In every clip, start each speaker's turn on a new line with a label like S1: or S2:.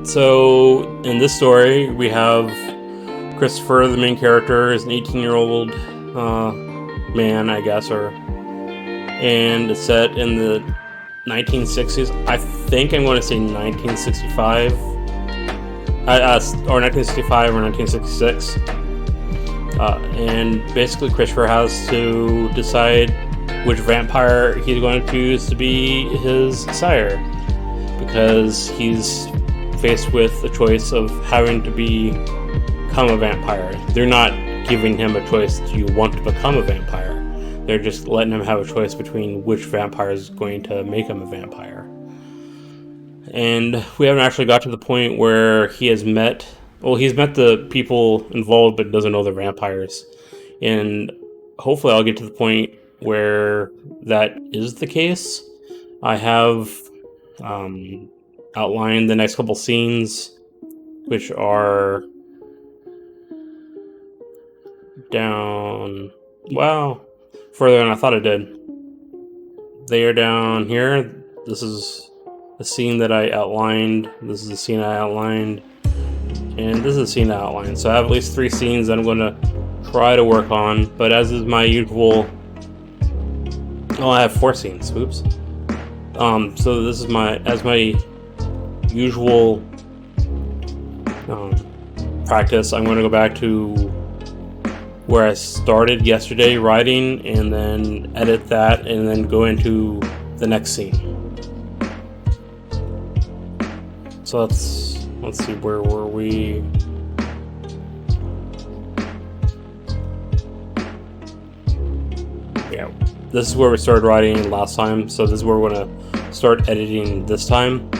S1: So in this story, we have Christopher, the main character, is an 18-year-old man, I guess, and it's set in the 1960s. I think I'm going to say 1965, or 1965 or 1966. And basically, Christopher has to decide which vampire he's going to choose to be his sire, because he's faced with the choice of having to become a vampire. They're not giving him a choice, do you want to become a vampire? They're just letting him have a choice between which vampire is going to make him a vampire. And we haven't actually got to the point where he's met the people involved but doesn't know they're vampires. And hopefully I'll get to the point where that is the case. I have outlined the next couple scenes, which are down, further than I thought I did. They are down here. This is the scene that I outlined. This is the scene I outlined. And this is the scene I outlined. So I have at least 3 scenes that I'm going to try to work on. But as is my usual... Oh, I have 4 scenes. Oops. So this is my usual practice. I'm going to go back to where I started yesterday writing, and then edit that, and then go into the next scene. So let's see, where were we? Yeah, this is where we started writing last time, so this is where we're gonna start editing this time.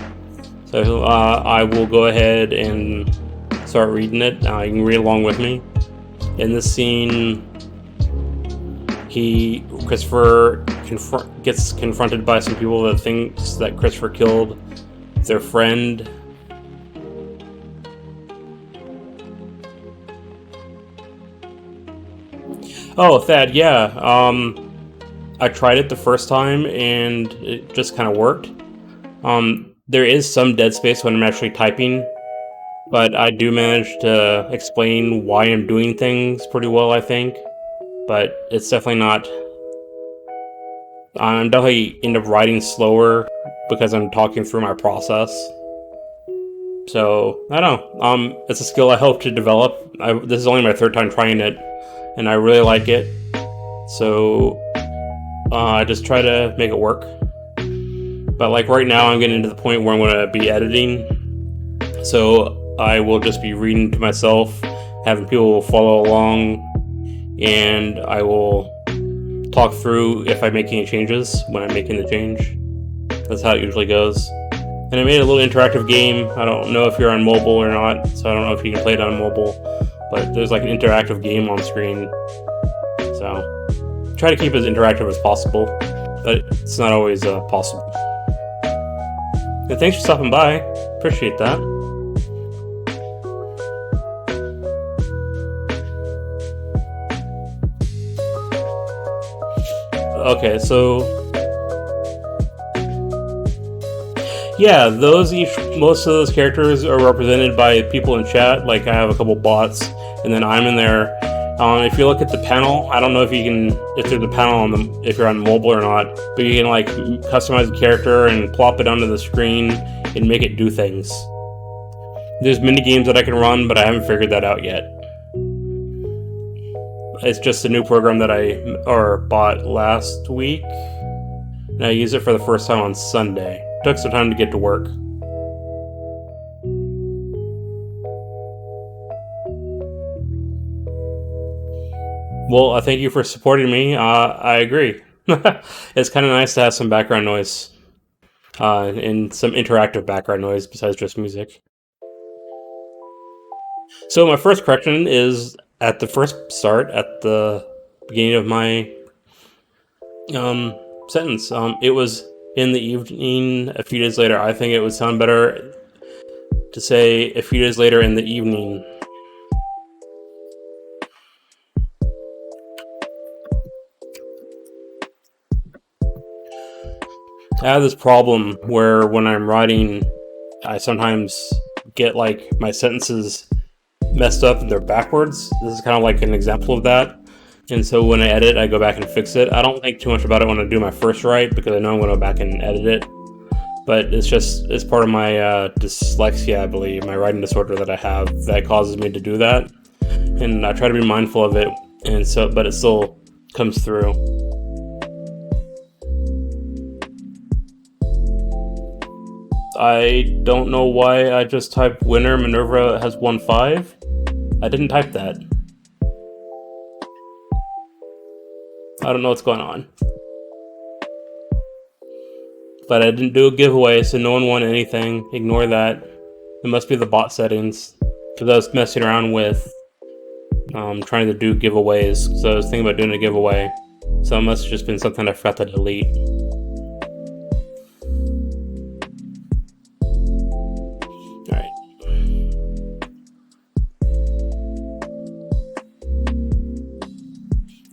S1: So I will go ahead and start reading it. You can read along with me. In this scene, Christopher gets confronted by some people that thinks that Christopher killed their friend. Oh, Thad, yeah. I tried it the first time and it just kind of worked. There is some dead space when I'm actually typing, but I do manage to explain why I'm doing things pretty well, I think. But it's definitely not... I'm definitely end up writing slower because I'm talking through my process. So, I don't know. It's a skill I hope to develop. This is only my 3rd time trying it, and I really like it. So, I just try to make it work. But like right now, I'm getting to the point where I'm going to be editing. So, I will just be reading to myself, having people follow along, and I will talk through if I make any changes when I'm making the change. That's how it usually goes. And I made a little interactive game. I don't know if you're on mobile or not, so I don't know if you can play it on mobile, but there's like an interactive game on screen. So try to keep it as interactive as possible, but it's not always possible. And thanks for stopping by. Appreciate that. Okay, so yeah, most of those characters are represented by people in chat. Like I have a couple bots, and then I'm in there. If you look at the panel, I don't know if there's a panel if you're on mobile or not, but you can like customize the character and plop it onto the screen and make it do things. There's mini games that I can run, but I haven't figured that out yet. It's just a new program that I bought last week, and I used it for the first time on Sunday. Took some time to get to work. Well, I thank you for supporting me. I agree. It's kind of nice to have some background noise, and some interactive background noise besides just music. So my first correction is at the beginning of my sentence. It was in the evening, a few days later. I think it would sound better to say a few days later in the evening. I have this problem where when I'm writing, I sometimes get like my sentences messed up and they're backwards. This is kind of like an example of that. And so when I edit, I go back and fix it. I don't think too much about it when I do my first write because I know I'm going to go back and edit it. But it's part of my dyslexia, I believe, my writing disorder that I have that causes me to do that. And I try to be mindful of it, but it still comes through. I don't know why I just typed winner Minerva has won 5. I didn't type that. I don't know what's going on. But I didn't do a giveaway, so no one won anything. Ignore that. It must be the bot settings. Because I was messing around with trying to do giveaways. So I was thinking about doing a giveaway. So it must have just been something I forgot to delete. Alright.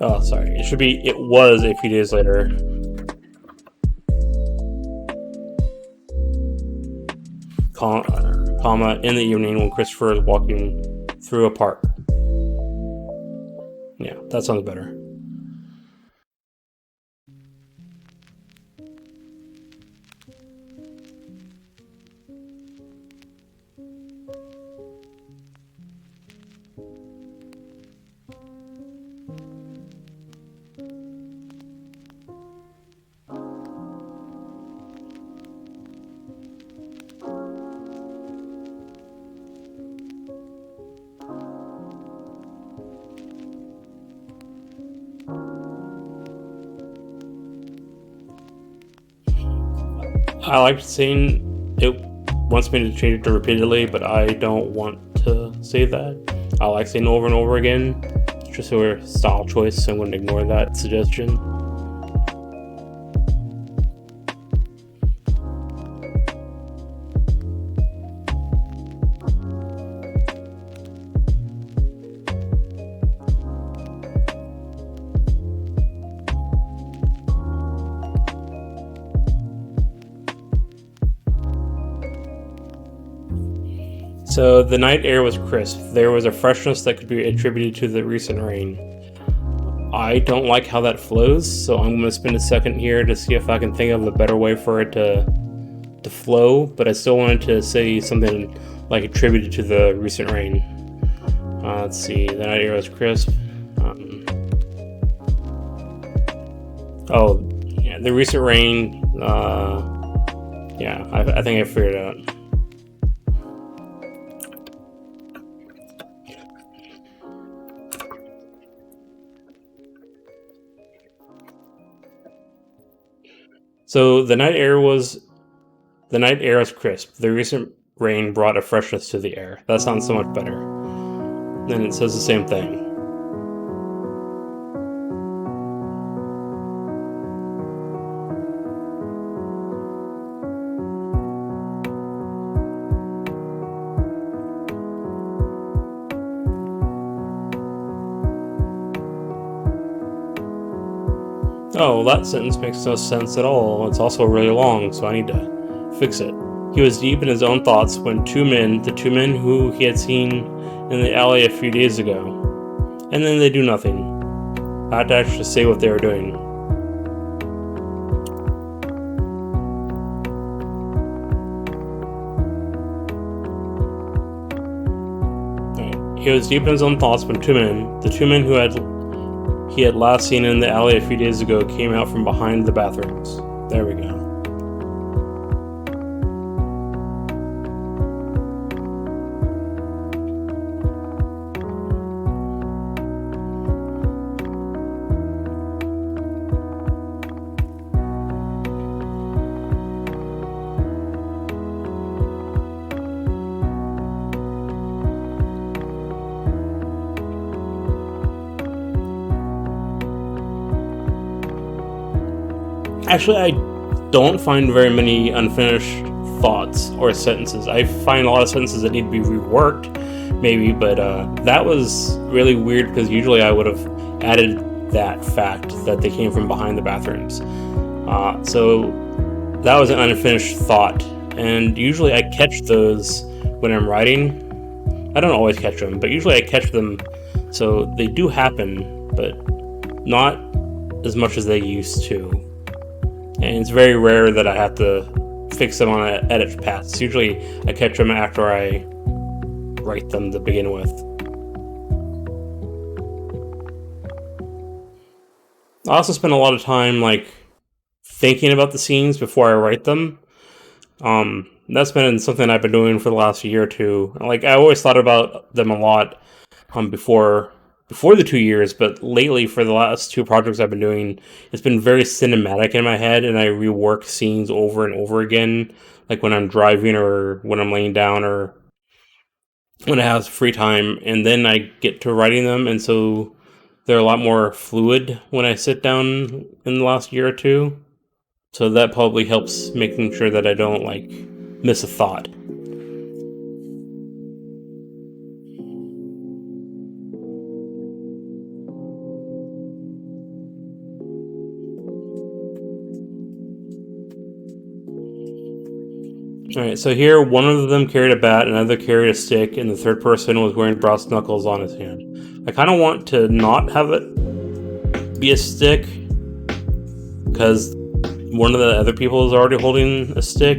S1: Oh, sorry. It was a few days later. Comma, in the evening when Christopher is walking through a park. Yeah, that sounds better. I like seeing it wants me to change it to repeatedly, but I don't want to say that. I like saying over and over again. It's just a style choice, so I'm going to ignore that suggestion. So the night air was crisp. There was a freshness that could be attributed to the recent rain. I don't like how that flows, so I'm going to spend a second here to see if I can think of a better way for it to flow, but I still wanted to say something like attributed to the recent rain. Let's see, the night air was crisp. Oh, yeah, the recent rain, yeah, I think I figured it out. So the night air was crisp. The recent rain brought a freshness to the air. That sounds so much better. Then it says the same thing. Oh, that sentence makes no sense at all. It's also really long, so I need to fix it. He was deep in his own thoughts when the two men who he had seen in the alley a few days ago. And then they do nothing. I had to actually say what they were doing. Right. He was deep in his own thoughts when the two men who he had last seen in the alley a few days ago came out from behind the bathrooms. There we go. Actually, I don't find very many unfinished thoughts or sentences. I find a lot of sentences that need to be reworked, maybe, but that was really weird because usually I would have added that fact that they came from behind the bathrooms. So that was an unfinished thought, and usually I catch those when I'm writing. I don't always catch them, but usually I catch them, so they do happen, but not as much as they used to. And it's very rare that I have to fix them on an edit pass. Usually I catch them after I write them to begin with. I also spend a lot of time like thinking about the scenes before I write them. That's been something I've been doing for the last year or two. Like, I always thought about them a lot before the 2 years, but lately for the last two projects I've been doing, it's been very cinematic in my head, and I rework scenes over and over again, like when I'm driving or when I'm laying down or when I have free time, and then I get to writing them, and so they're a lot more fluid when I sit down in the last year or two. So that probably helps making sure that I don't like miss a thought. Alright, so here one of them carried a bat, another carried a stick, and the third person was wearing brass knuckles on his hand. I kind of want to not have it be a stick, because one of the other people is already holding a stick.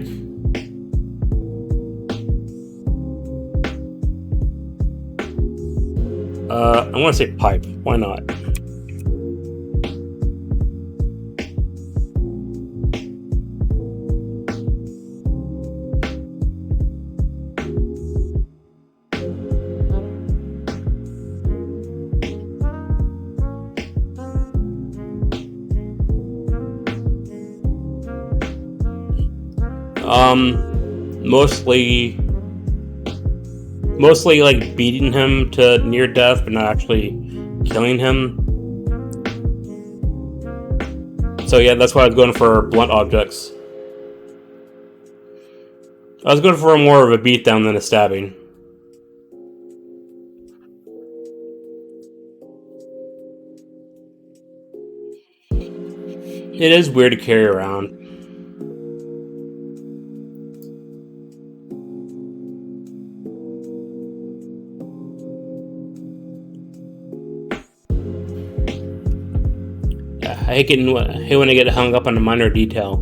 S1: I want to say pipe. Why not? Mostly like beating him to near death, but not actually killing him. So yeah, that's why I was going for blunt objects. I was going for more of a beatdown than a stabbing. It is weird to carry around. I hate when I get hung up on a minor detail,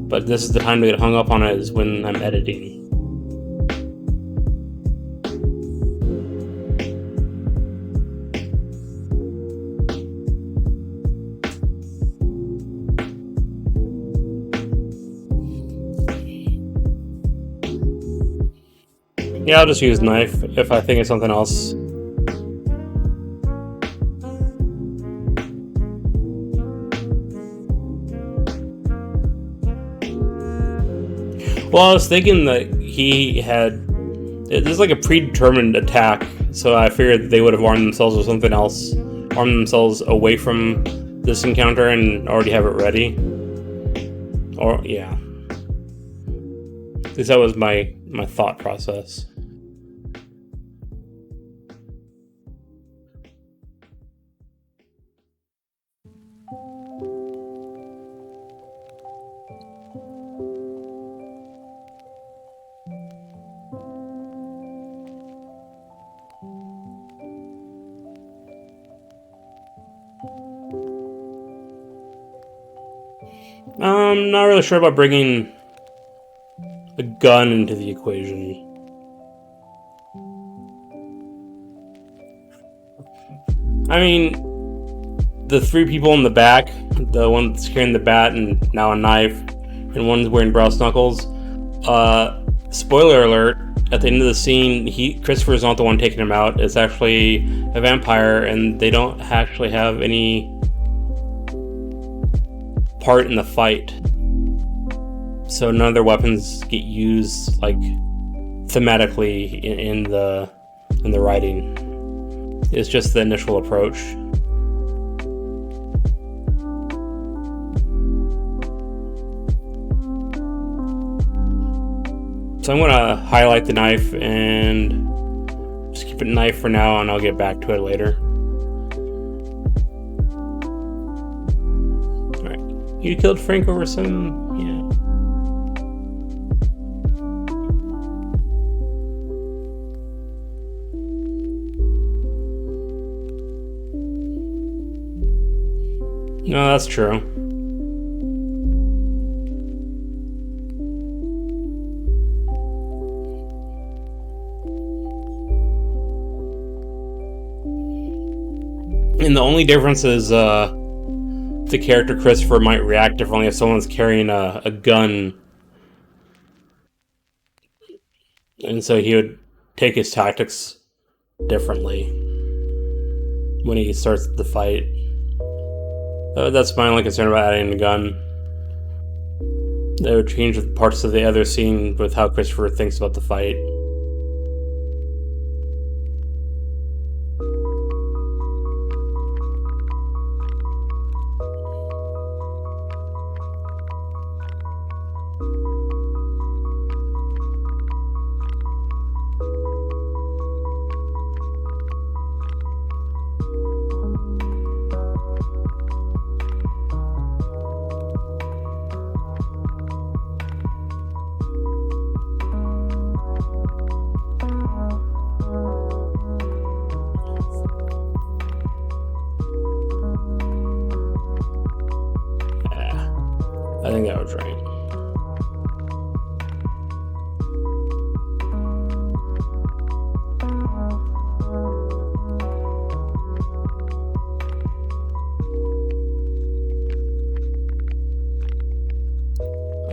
S1: but this is the time to get hung up on it, is when I'm editing. Yeah, I'll just use knife if I think of something else. Well, I was thinking that this is like a predetermined attack, so I figured they would have armed themselves with something else, armed themselves away from this encounter and already have it ready. Or, yeah. At least that was my thought process. I'm not really sure about bringing a gun into the equation. I mean, the three people in the back, the one that's carrying the bat and now a knife, and one's wearing brass knuckles. Spoiler alert, at the end of the scene, Christopher's not the one taking him out. It's actually a vampire, and they don't actually have any part in the fight. So none of their weapons get used like thematically in the writing. It's just the initial approach. So I'm gonna highlight the knife and just keep it knife for now, and I'll get back to it later. Alright, you killed Frank over some, yeah. No, that's true. And the only difference is the character Christopher might react differently if someone's carrying a gun. And so he would take his tactics differently when he starts the fight. That's my only concern about adding a gun. That would change parts of the other scene with how Christopher thinks about the fight. I think that was right.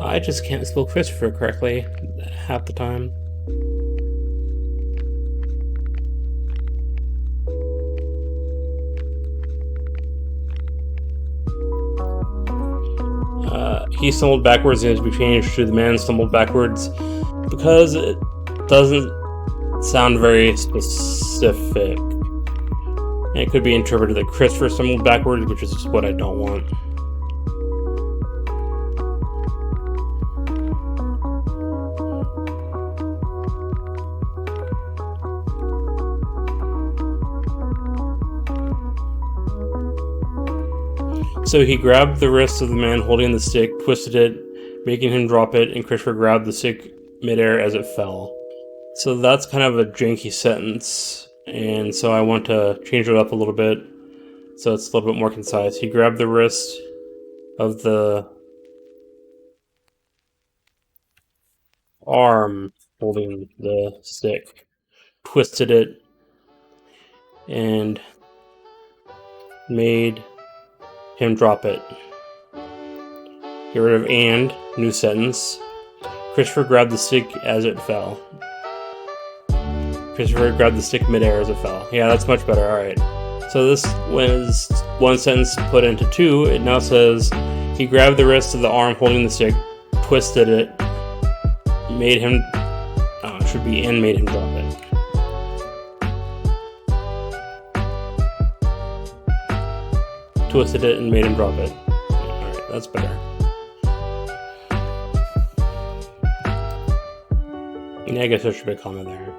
S1: I just can't spell Christopher correctly half the time. He stumbled backwards and it to be changed to the man stumbled backwards because it doesn't sound very specific. And it could be interpreted that Christopher stumbled backwards, which is what I don't want. So he grabbed the wrist of the man holding the stick, twisted it, making him drop it, and Christopher grabbed the stick midair as it fell. So that's kind of a janky sentence, and so I want to change it up a little bit so it's a little bit more concise. He grabbed the wrist of the arm holding the stick, twisted it, and made him drop it. Get rid of and, new sentence. Christopher grabbed the stick as it fell. Christopher grabbed the stick midair as it fell. Yeah, that's much better, alright. So this was one sentence put into two. It now says, he grabbed the wrist of the arm holding the stick, twisted it, made him, it should be and made him drop it. Twisted it and made him drop it. Alright, that's better. Yeah, I guess there should be a comma there.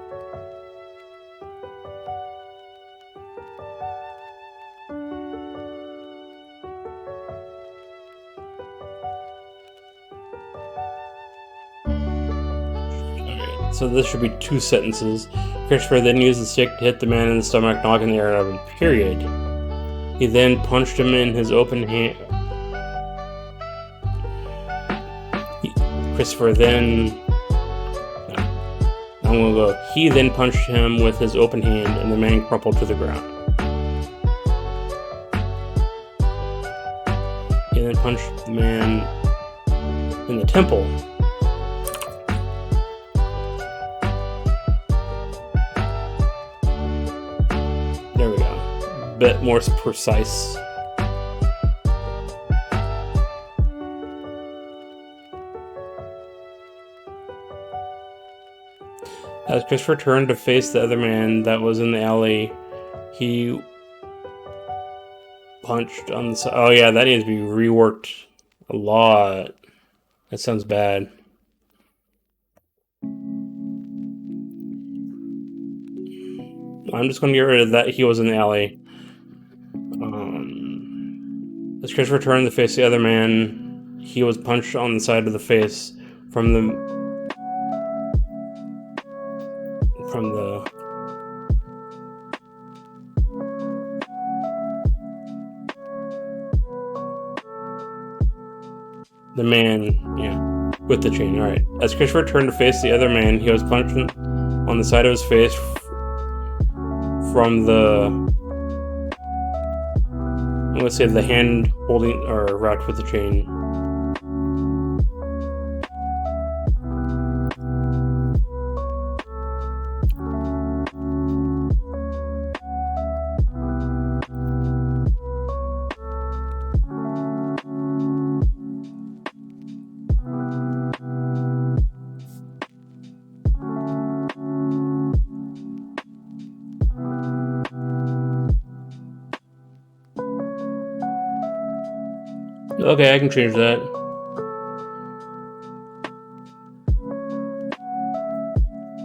S1: Alright, so this should be two sentences. Christopher then used the stick to hit the man in the stomach, knocking the air out of him, period. He then punched him in his open hand. Christopher then... I'm gonna go. He then punched him with his open hand, and the man crumpled to the ground. He then punched the man in the temple. There we go. A bit more precise. As Christopher turned to face the other man that was in the alley, he punched on the side. Oh yeah, that needs to be reworked a lot. That sounds bad. I'm just going to get rid of that he was in the alley. As Christopher turned to face the other man, he was punched on the side of the face from the... the man, with the chain. Alright. As Christopher turned to face the other man, he was punched on the side of his face from the, I'm gonna say, the hand holding or wrapped with the chain. Okay, I can change that.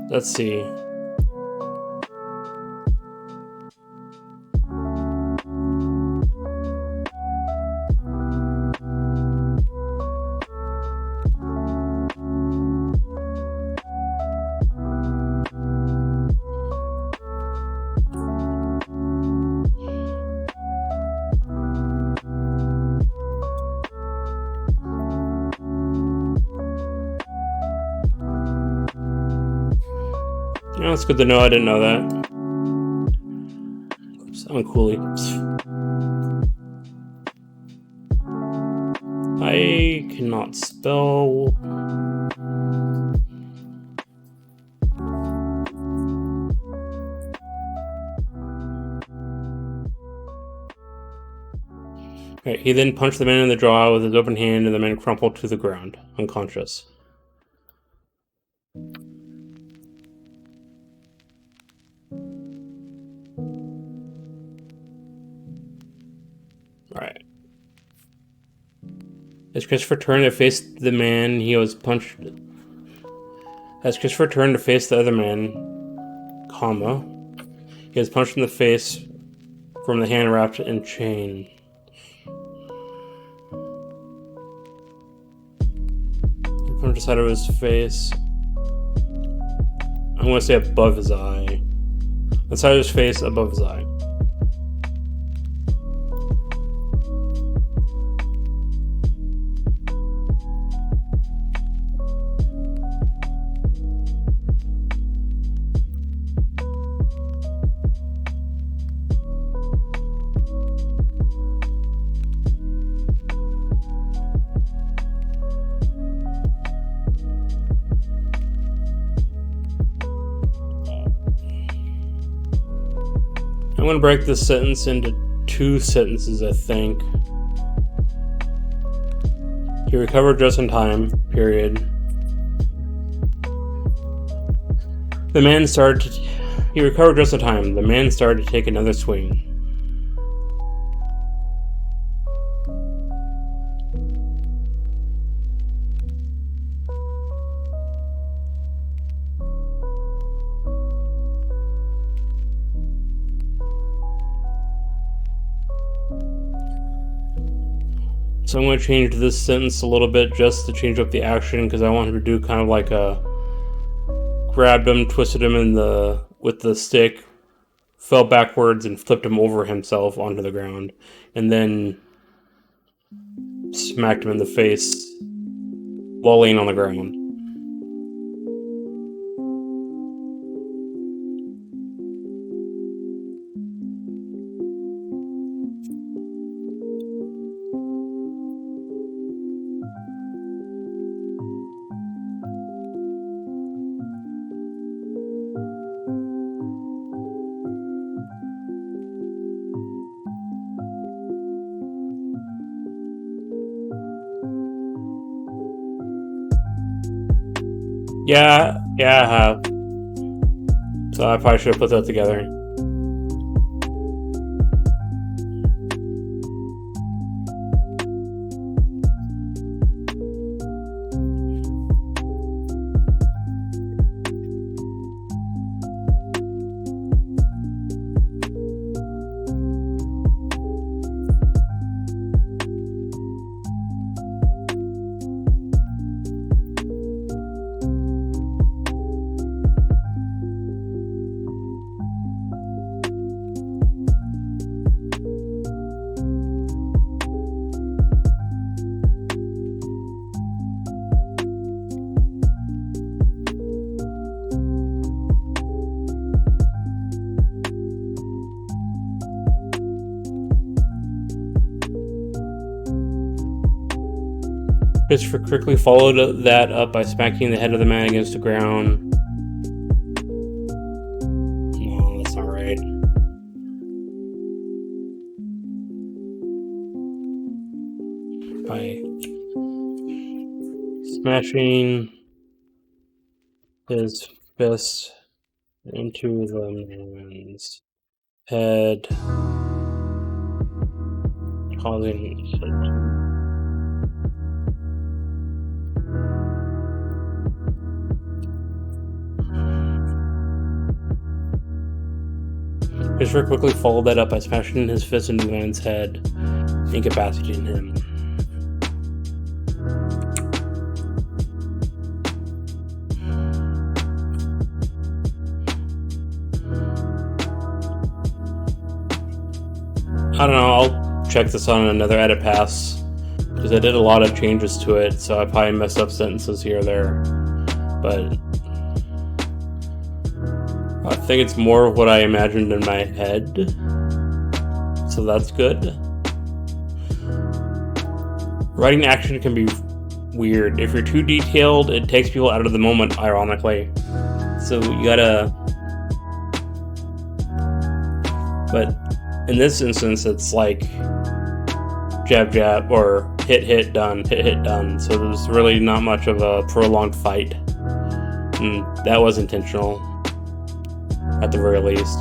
S1: Let's see. It's good to know. I didn't know that. Sound coolly. I cannot spell. Right, he then punched the man in the jaw with his open hand, and the man crumpled to the ground, unconscious. Alright. As Christopher turned to face the man, he was punched. As Christopher turned to face the other man, he was punched in the face from the hand wrapped in chain. He punched the side of his face. I'm going to say above his eye. The side of his face, above his eye. I'm going to break this sentence into 2 sentences, I think. He recovered just in time, period. He recovered just in time. The man started to take another swing. So I'm going to change this sentence a little bit just to change up the action, because I want him to do kind of like a grabbed him, twisted him with the stick, fell backwards and flipped him over himself onto the ground, and then smacked him in the face while laying on the ground. Yeah, I have. So I probably should have put that together. Christopher quickly followed that up by smacking the head of the man against the ground. No, that's not right. By smashing his fist into the man's head, causing it. Christopher quickly followed that up by smashing his fist into the man's head, incapacitating him. I don't know, I'll check this on another edit pass, because I did a lot of changes to it, so I probably messed up sentences here or there. But I think it's more of what I imagined in my head, so that's good. Writing action can be weird. If you're too detailed, it takes people out of the moment, ironically. So you gotta... But in this instance, it's like jab, jab, or hit, hit, done, hit, hit, done. So there's really not much of a prolonged fight. And that was intentional, at the very least.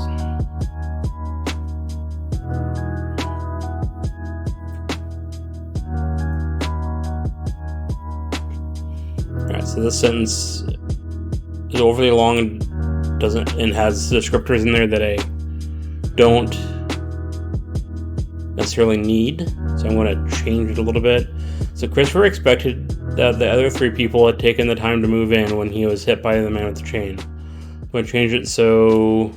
S1: Alright, so this sentence is overly long and has descriptors in there that I don't necessarily need, so I'm going to change it a little bit. So Christopher expected that the other three people had taken the time to move in when he was hit by the man with the chain. I'm going to change it so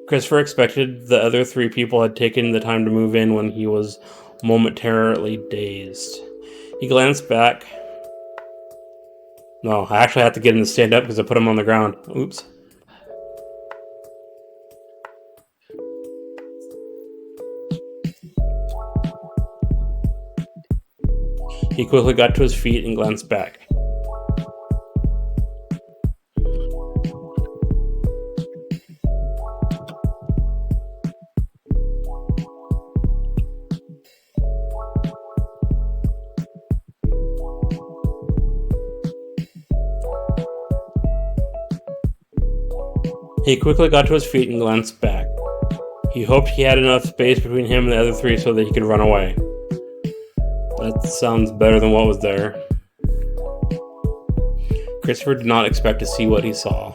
S1: Christopher expected the other three people had taken the time to move in when he was momentarily dazed. He glanced back. No, I actually have to get him to stand up because I put him on the ground. Oops. He quickly got to his feet and glanced back. He quickly got to his feet and glanced back. He hoped he had enough space between him and the other three so that he could run away. That sounds better than what was there. Christopher did not expect to see what he saw.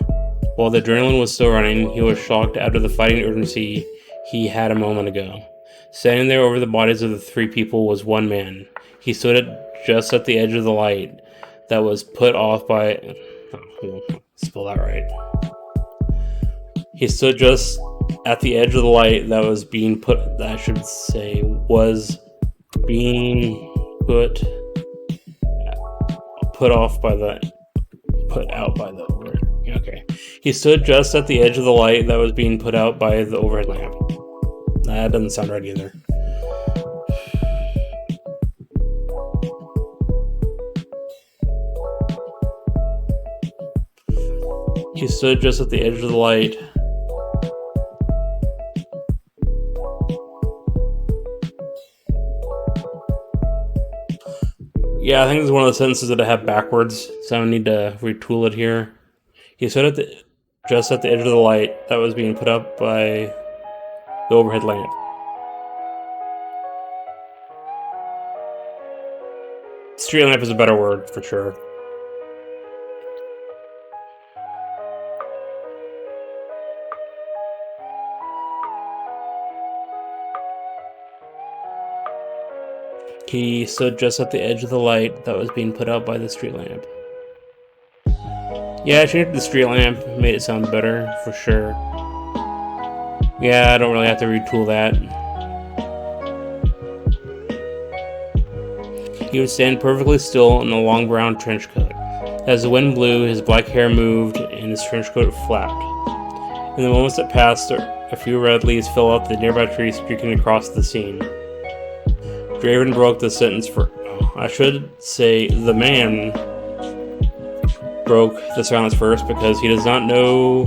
S1: While the adrenaline was still running, he was shocked out of the fighting urgency he had a moment ago. Standing there over the bodies of the three people was one man. He stood just at the edge of the light that was put off by... spell that right. He stood just at the edge of the light that was being put... I should say, was being put off by the... put out by the... Okay. He stood just at the edge of the light that was being put out by the overhead lamp. That doesn't sound right either. He stood just at the edge of the light. Yeah, I think this is one of the sentences that I have backwards, so I need to retool it here. He stood just at the edge of the light that was being put up by the overhead lamp. Street lamp is a better word, for sure. He stood just at the edge of the light that was being put out by the street lamp. Yeah, I changed the street lamp, made it sound better, for sure. Yeah, I don't really have to retool that. He would stand perfectly still in a long brown trench coat. As the wind blew, his black hair moved and his trench coat flapped. In the moments that passed, a few red leaves fell off the nearby trees, streaking across the scene. Draven broke the sentence for... I should say the man broke the silence first because he does not know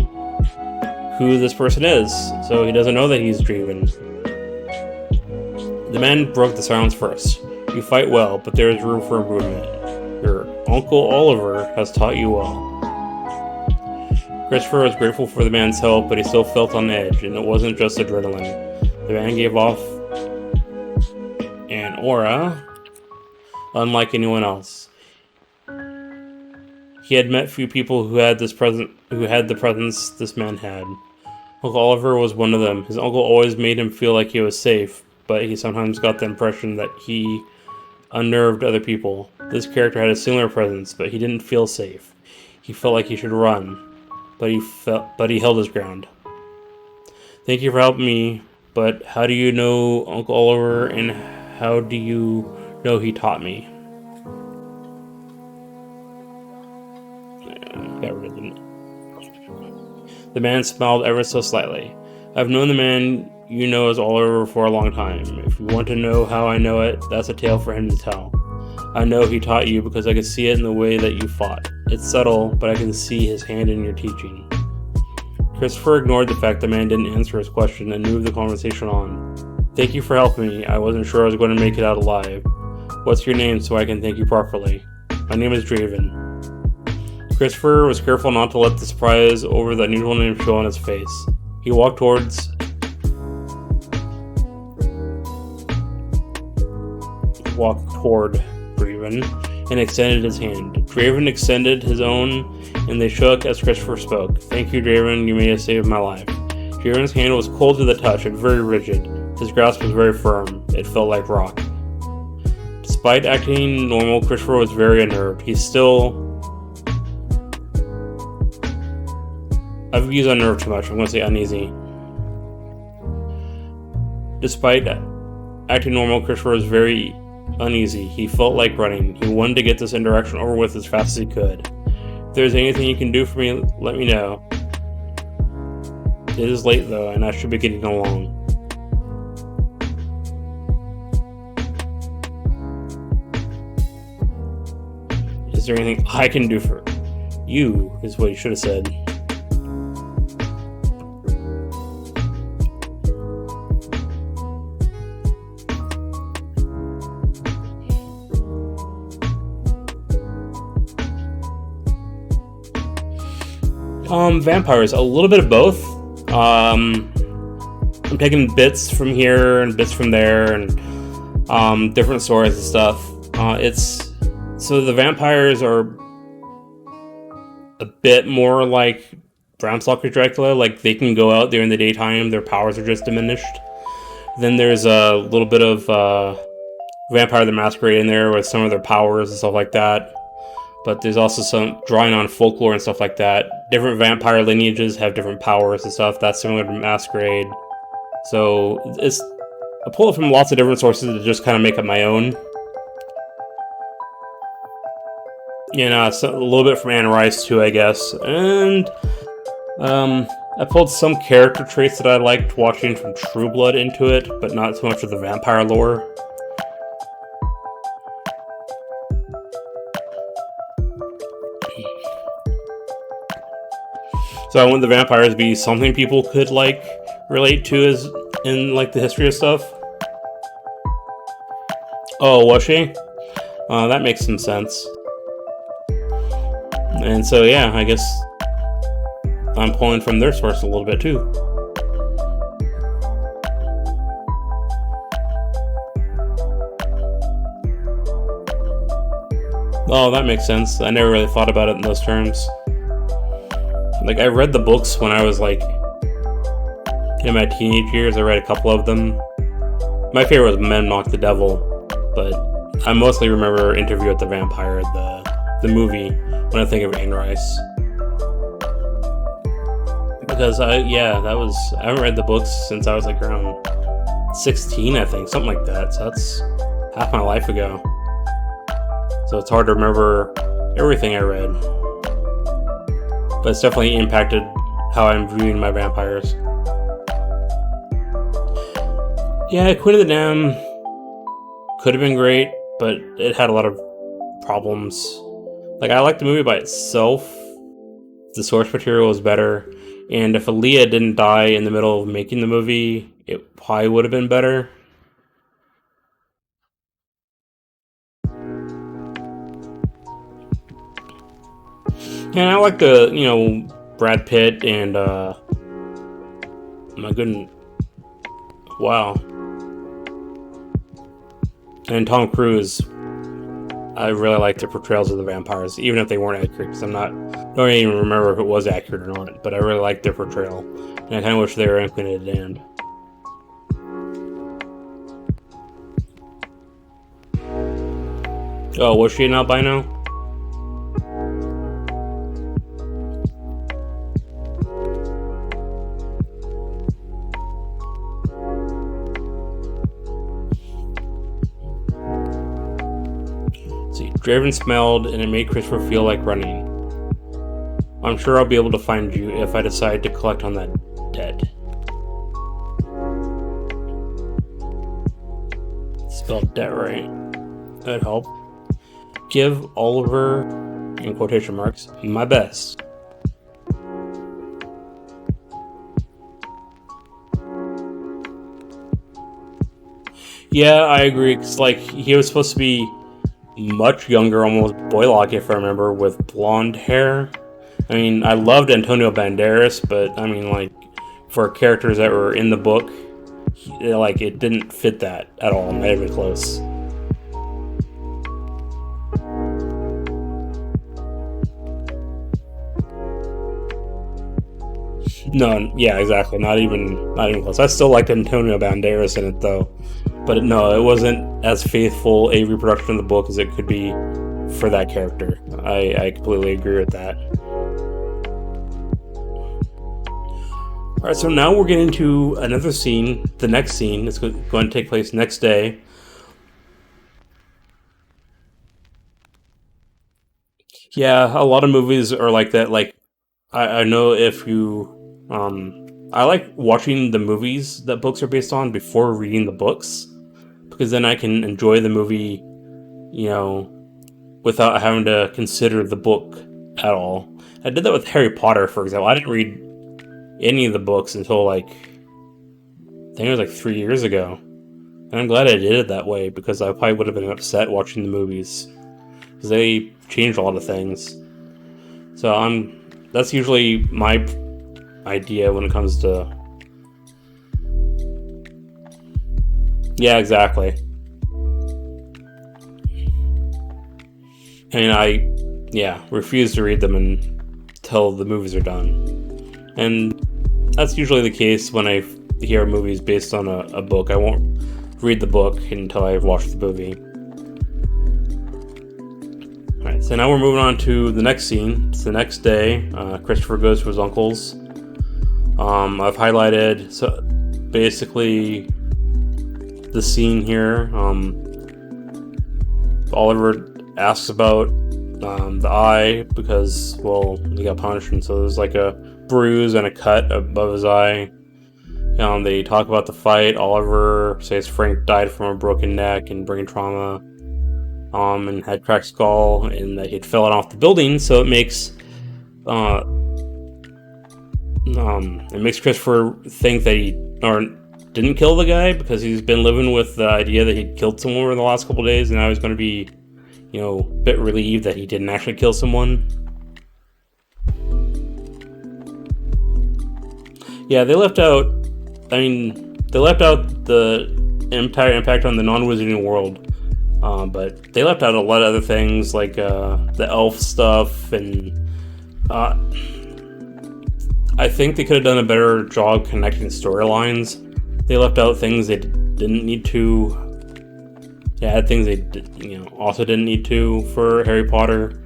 S1: who this person is, so he doesn't know that he's Draven. The man broke the silence first. You fight well, but there is room for improvement. Your Uncle Oliver has taught you well. Christopher was grateful for the man's help, but he still felt on edge, and it wasn't just adrenaline. The man gave off an aura unlike anyone else. He had met few people who had the presence this man had. Uncle Oliver was one of them. His uncle always made him feel like he was safe, but he sometimes got the impression that he unnerved other people. This character had a similar presence, but he didn't feel safe. He felt like he should run, but he held his ground. Thank you for helping me, but how do you know Uncle Oliver, and how do you know he taught me? Got rid of it. The man smiled ever so slightly. I've known the man you know as Oliver for a long time. If you want to know how I know it, that's a tale for him to tell. I know he taught you because I can see it in the way that you fought. It's subtle, but I can see his hand in your teaching. Christopher ignored the fact the man didn't answer his question and moved the conversation on. Thank you for helping me. I wasn't sure I was going to make it out alive. What's your name so I can thank you properly? My name is Draven. Christopher was careful not to let the surprise over the unusual name show on his face. He walked toward Draven and extended his hand. Draven extended his own, and they shook as Christopher spoke. Thank you, Draven. You may have saved my life. Draven's hand was cold to the touch and very rigid. His grasp was very firm. It felt like rock. Despite acting normal, Christopher was very unnerved. I've used unnerved too much. I'm going to say uneasy. Despite acting normal, Christopher was very uneasy. He felt like running. He wanted to get this interaction over with as fast as he could. If there's anything you can do for me, let me know. It is late though, and I should be getting along. Is there anything I can do for you? Is what he should have said. Vampires, a little bit of both. I'm taking bits from here and bits from there, and different stories and stuff. So the vampires are a bit more like Bram Stoker's Dracula. Like, they can go out during the daytime, their powers are just diminished. Then there's a little bit of Vampire the Masquerade in there with some of their powers and stuff like that. But there's also some drawing on folklore and stuff like that. Different vampire lineages have different powers and stuff. That's similar to Masquerade. So I pull it from lots of different sources to just kind of make up my own. You know, so a little bit from Anne Rice too, I guess. And I pulled some character traits that I liked watching from True Blood into it, but not so much of the vampire lore. So I want the vampires to be something people could, like, relate to as in, like, the history of stuff. Oh, was she? That makes some sense. And so, yeah, I guess I'm pulling from their source a little bit, too. Oh, that makes sense. I never really thought about it in those terms. Like, I read the books when I was, like, in my teenage years. I read a couple of them. My favorite was Men Mock the Devil, but I mostly remember Interview with the Vampire, the movie, when I think of Anne Rice. Because, I haven't read the books since I was, like, around 16, I think, something like that. So that's half my life ago. So it's hard to remember everything I read. but it's definitely impacted how I'm viewing my vampires. Yeah, Queen of the Dam could have been great, but it had a lot of problems. Like, I like the movie by itself. The source material was better, and if Aaliyah didn't die in the middle of making the movie, it probably would have been better. And I like the, Brad Pitt and, my goodness, wow. And Tom Cruise, I really like their portrayals of the vampires, even if they weren't accurate, because don't even remember if it was accurate or not, but I really like their portrayal. And I kind of wish they were in Queen of the Damned. Oh, was she an albino? See, Draven smelled, and it made Christopher feel like running. I'm sure I'll be able to find you if I decide to collect on that debt. Spelled debt right. That'd help. Give Oliver, in quotation marks, my best. Yeah, I agree. Cause like he was supposed to be much younger, almost boy-like, if I remember, with blonde hair. I mean, I loved Antonio Banderas, but I mean, like, for characters that were in the book, it didn't fit that at all, not even close. No, yeah, exactly. Not even close. I still liked Antonio Banderas in it though, but no, it wasn't as faithful a reproduction of the book as it could be for that character. I completely agree with that. All right, so now we're getting to another scene. The next scene is going to take place next day. Yeah, a lot of movies are like that. Like, I know if you, I like watching the movies that books are based on before reading the books, because then I can enjoy the movie, without having to consider the book at all. I did that with Harry Potter, for example. I didn't read any of the books until I think it was 3 years ago. And I'm glad I did it that way, because I probably would have been upset watching the movies, because they changed a lot of things. So that's usually my idea when it comes to... Yeah, exactly. I mean, I refuse to read them until the movies are done. And that's usually the case when I hear movies based on a book. I won't read the book until I've watched the movie. Alright, so now we're moving on to the next scene. It's the next day. Christopher goes to his uncle's. I've highlighted, so basically, the scene here. Oliver asks about the eye because, well, he got punched, and so there's a bruise and a cut above his eye. They talk about the fight. Oliver says Frank died from a broken neck and brain trauma, and had cracked skull, and that he'd fallen off the building. So it makes Christopher think that he didn't kill the guy, because he's been living with the idea that he'd killed someone over the last couple of days, and now he's going to be, a bit relieved that he didn't actually kill someone. Yeah, they left out the entire impact on the non-wizarding world, but they left out a lot of other things, like the elf stuff, and I think they could have done a better job connecting storylines. They left out things they didn't need to. Yeah, things they also didn't need to for Harry Potter.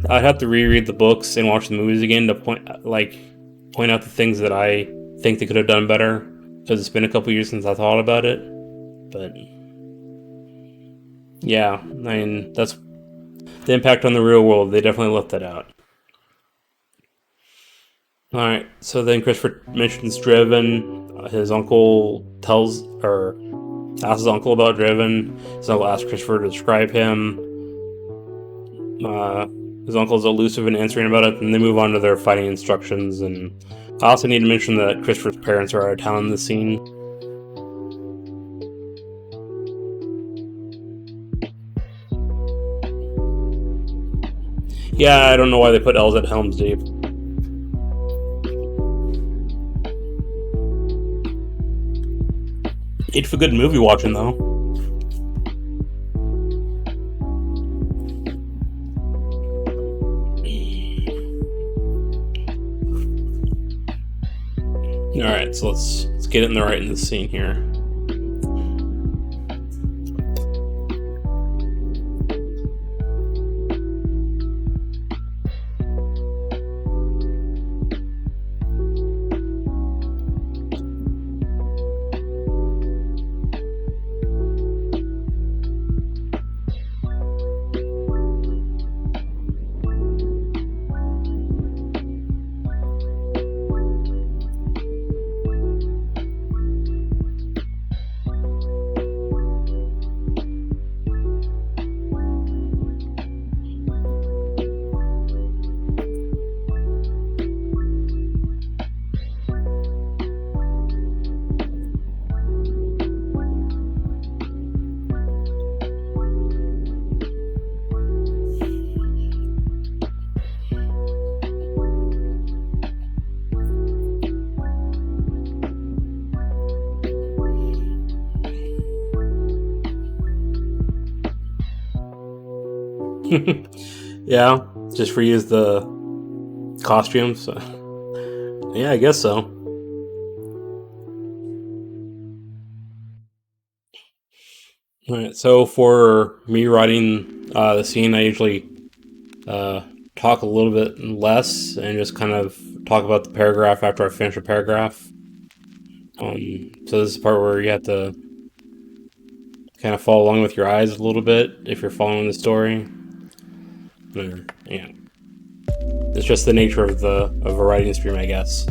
S1: I'd have to reread the books and watch the movies again to point out the things that I think they could have done better, because it's been a couple years since I thought about it. But yeah, I mean, that's the impact on the real world. They definitely left that out. Alright, so then Christopher mentions Driven. His uncle asks his uncle about Driven. His uncle asks Christopher to describe him. His uncle's elusive in answering about it, and they move on to their fighting instructions. And I also need to mention that Christopher's parents are out of town in the scene. Yeah, I don't know why they put L's at Helm's Deep. It's a good movie watching, though. Alright, so let's get it right in the scene here. Yeah, just reuse the costumes. Yeah, I guess so. Alright, so for me writing the scene, I usually talk a little bit less and just kind of talk about the paragraph after I finish a paragraph. So this is the part where you have to kind of follow along with your eyes a little bit if you're following the story. Yeah, it's just the nature of a writing stream, I guess.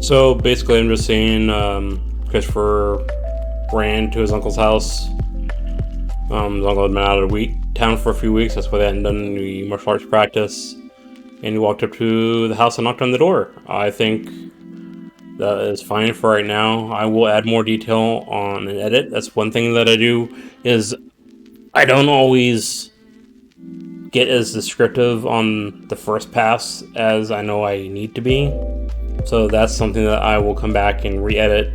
S1: So basically, I'm just saying Christopher ran to his uncle's house. His uncle had been out of town for a few weeks. That's why they hadn't done any martial arts practice. And he walked up to the house and knocked on the door. I think that is fine for right now. I will add more detail on an edit. That's one thing that I do, is I don't always get as descriptive on the first pass as I know I need to be. So that's something that I will come back and re-edit.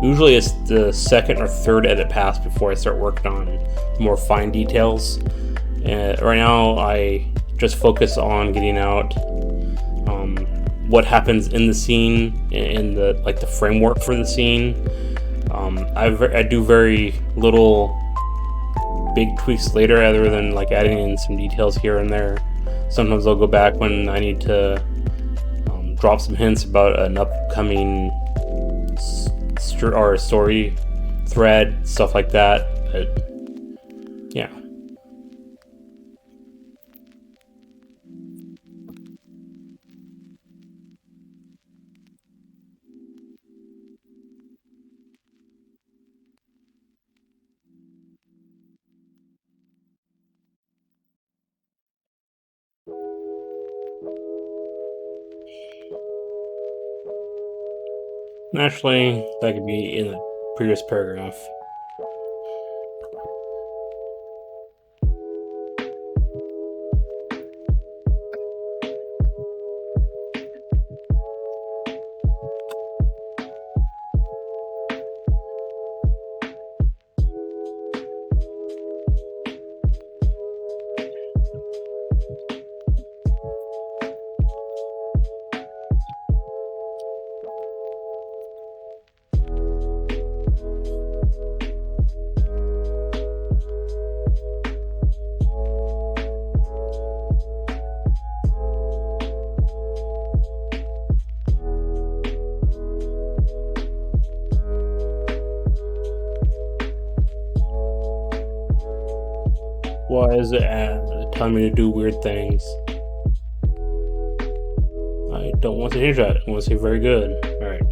S1: Usually it's the second or third edit pass before I start working on more fine details. Right now I just focus on getting out what happens in the scene and the framework for the scene. I do very little big tweaks later, other than like adding in some details here and there. Sometimes I'll go back when I need to drop some hints about an upcoming story thread, stuff like that. But, yeah. Actually, that could be in the previous paragraph. Why is it telling me to do weird things? I don't want to change that. I want to say very good. Alright.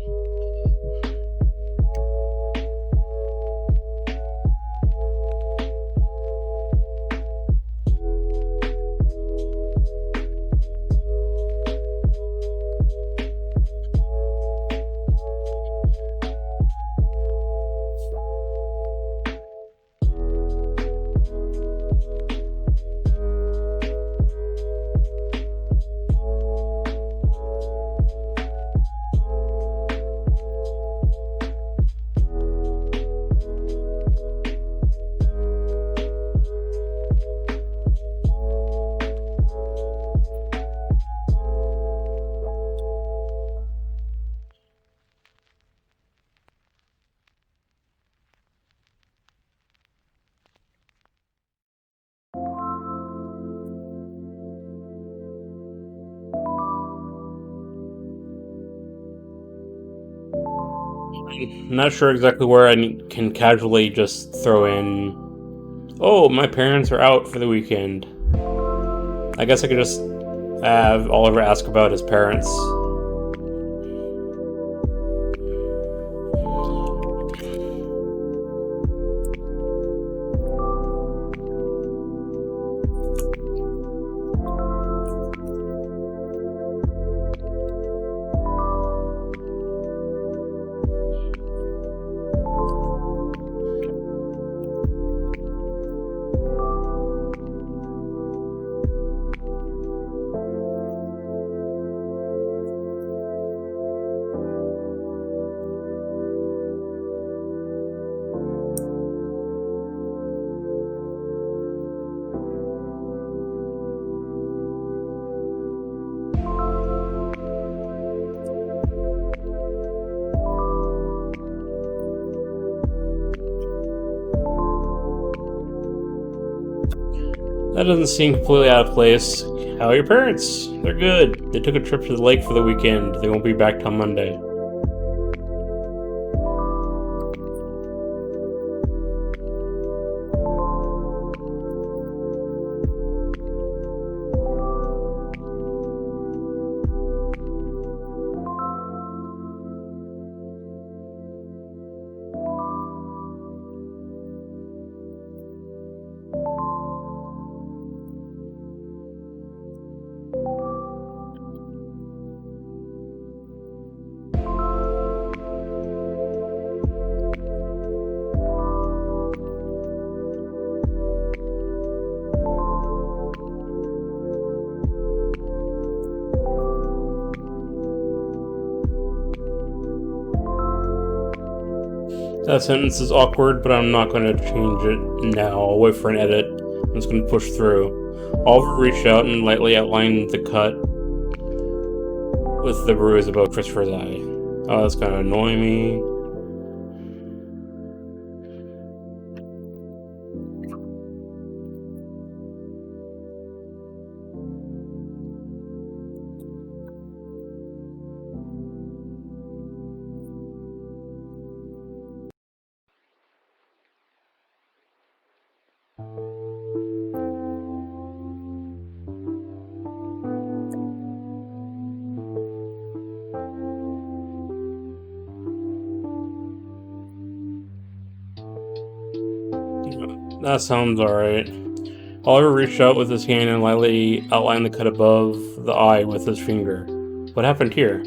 S1: I'm not sure exactly where I can casually just throw in, oh, my parents are out for the weekend. I guess I could just have Oliver ask about his parents. That doesn't seem completely out of place. How are your parents? They're good. They took a trip to the lake for the weekend. They won't be back till Monday. That sentence is awkward, but I'm not going to change it now. I'll wait for an edit. I'm just going to push through. Oliver reached out and lightly outlined the cut with the bruise above Christopher's eye. Oh, that's going to annoy me. That sounds alright. Oliver reached out with his hand and lightly outlined the cut above the eye with his finger. What happened here?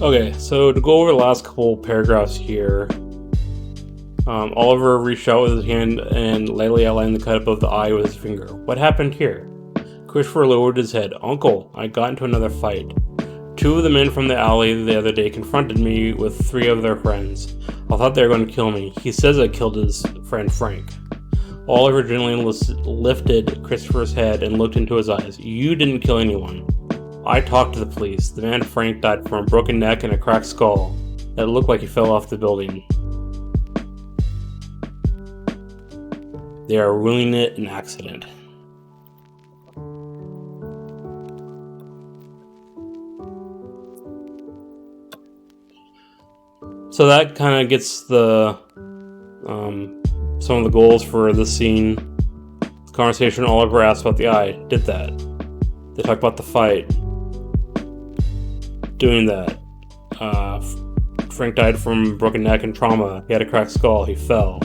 S1: Okay, so to go over the last couple paragraphs here, Oliver reached out with his hand and lightly outlined the cut above the eye with his finger. What happened here? Christopher lowered his head. Uncle, I got into another fight. 2 of the men from the alley the other day confronted me with 3 of their friends. I thought they were going to kill me. He says I killed his friend Frank. Oliver gently lifted Christopher's head and looked into his eyes. You didn't kill anyone. I talked to the police. The man Frank died from a broken neck and a cracked skull that looked like he fell off the building. They are ruling it an accident. So that kind of gets the some of the goals for this scene. The conversation Oliver asked about the eye. Did that. They talked about the fight. Doing that. Frank died from broken neck and trauma. He had a cracked skull. He fell.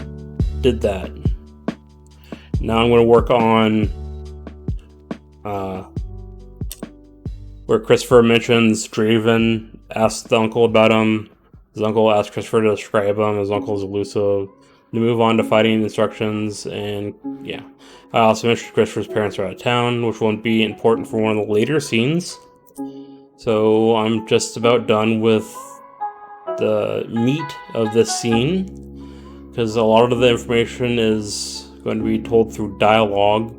S1: Did that. Now I'm going to work on where Christopher mentions Draven, asked the uncle about him. His uncle asked Christopher to describe him. His uncle is elusive. To move on to fighting instructions, and yeah. I also mentioned Christopher's parents are out of town, which won't be important for one of the later scenes. So I'm just about done with the meat of this scene, because a lot of the information is going to be told through dialogue.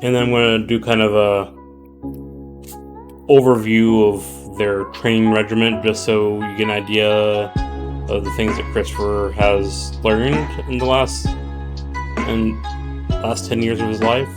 S1: And then I'm going to do kind of a overview of their training regiment, just so you get an idea of the things that Christopher has learned in the last 10 years of his life.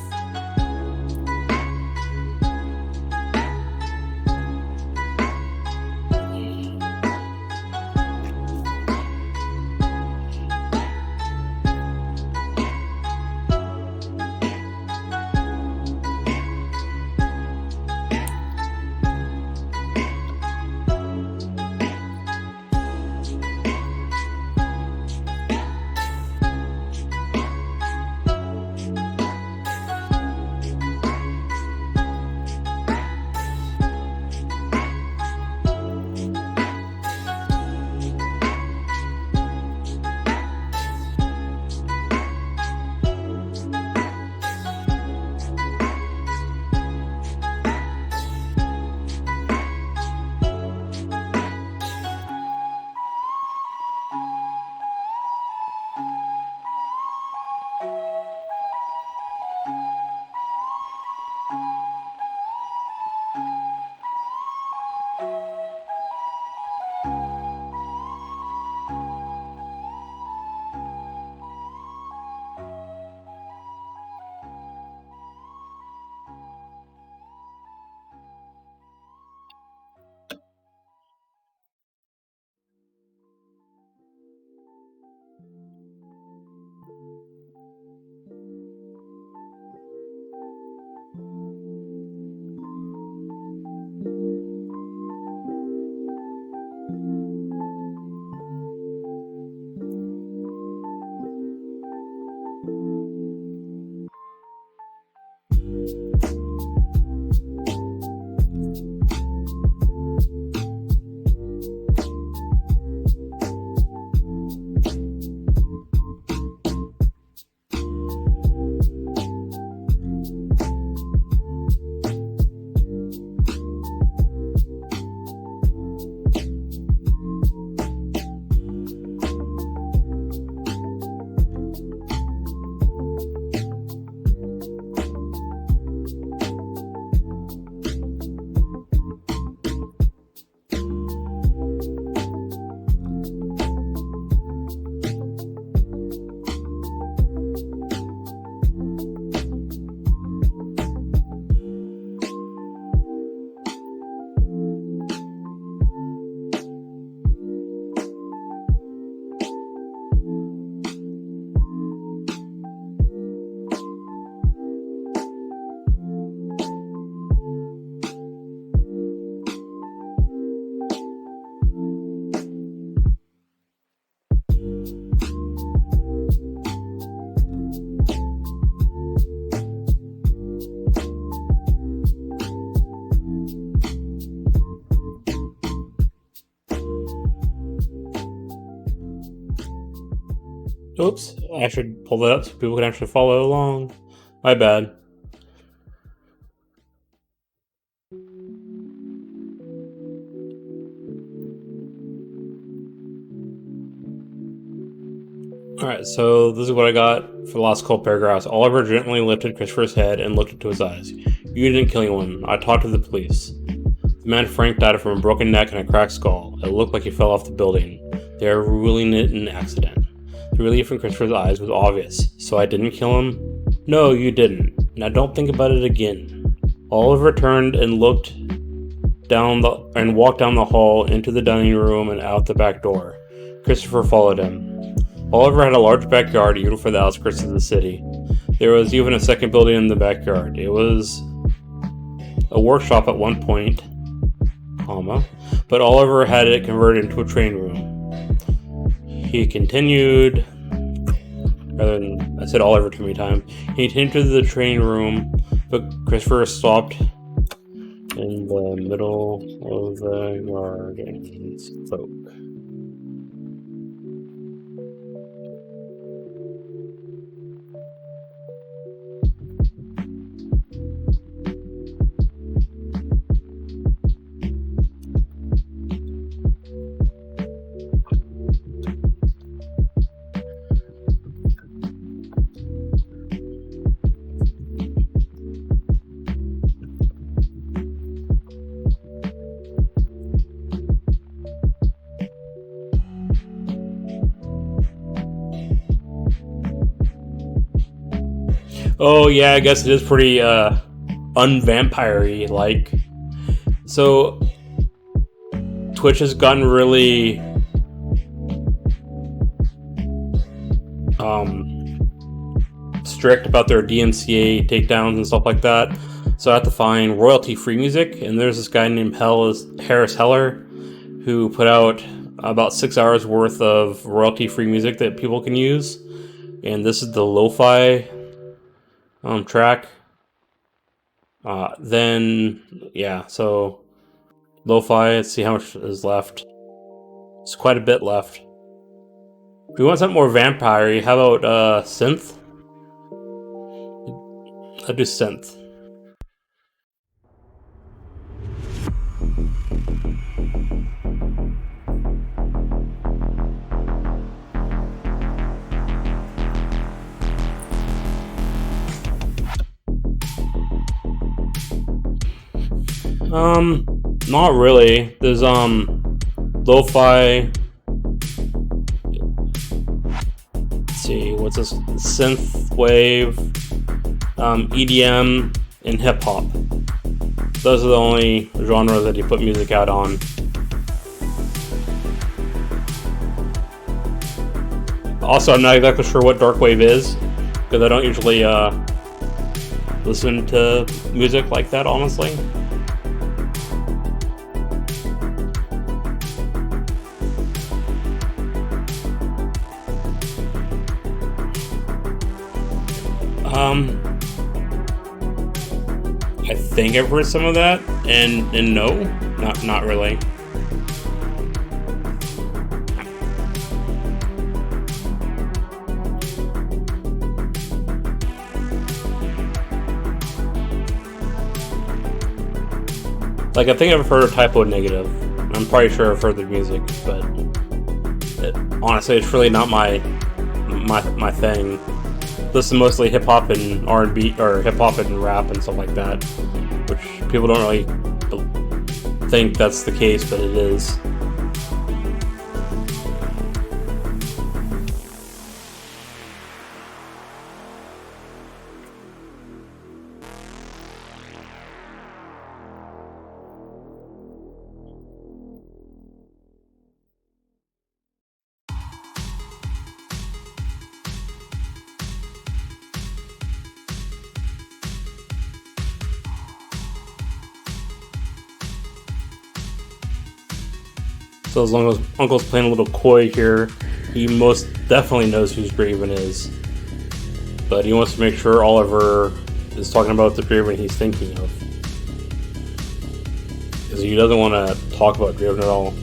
S1: Oops, I should pull that up so people can actually follow along. My bad. Alright, so this is what I got for the last couple paragraphs. Oliver gently lifted Christopher's head and looked into his eyes. You didn't kill anyone. I talked to the police. The man Frank died from a broken neck and a cracked skull. It looked like he fell off the building. They were ruling it an accident. The relief in Christopher's eyes was obvious. So I didn't kill him? No, you didn't. Now don't think about it again. Oliver turned and walked down the hall into the dining room and out the back door. Christopher followed him. Oliver had a large backyard even for the outskirts of the city. There was even a second building in the backyard. It was a workshop at one point, but Oliver had it converted into a training room. He continued, rather than I said Oliver too many times, he continued to the training room, but Christopher stopped in the middle of the yard and spoke. Oh yeah, I guess it is pretty unvampire-y like. So Twitch has gotten really strict about their DMCA takedowns and stuff like that. So I have to find royalty-free music, and there's this guy named Harris Heller who put out about 6 hours worth of royalty-free music that people can use. And this is the lo-fi track. Then yeah, so lo-fi, let's see how much is left. It's quite a bit left. If we want something more vampire-y, how about synth? I'll do synth. Not really. There's lo-fi. Let's see, what's this? Synth wave, EDM, and hip hop. Those are the only genres that you put music out on. Also, I'm not exactly sure what dark wave is because I don't usually listen to music like that, honestly. I think I've heard some of that, and no, not really. Like, I think I've heard of Typo Negative. I'm probably sure I've heard their music, but honestly, it's really not my thing. Listen mostly hip hop and R&B, or hip hop and rap and stuff like that, which people don't really think that's the case, but it is. So as long as Uncle's playing a little coy here, he most definitely knows who Draven is. But he wants to make sure Oliver is talking about the Draven he's thinking of. Because he doesn't want to talk about Draven at all.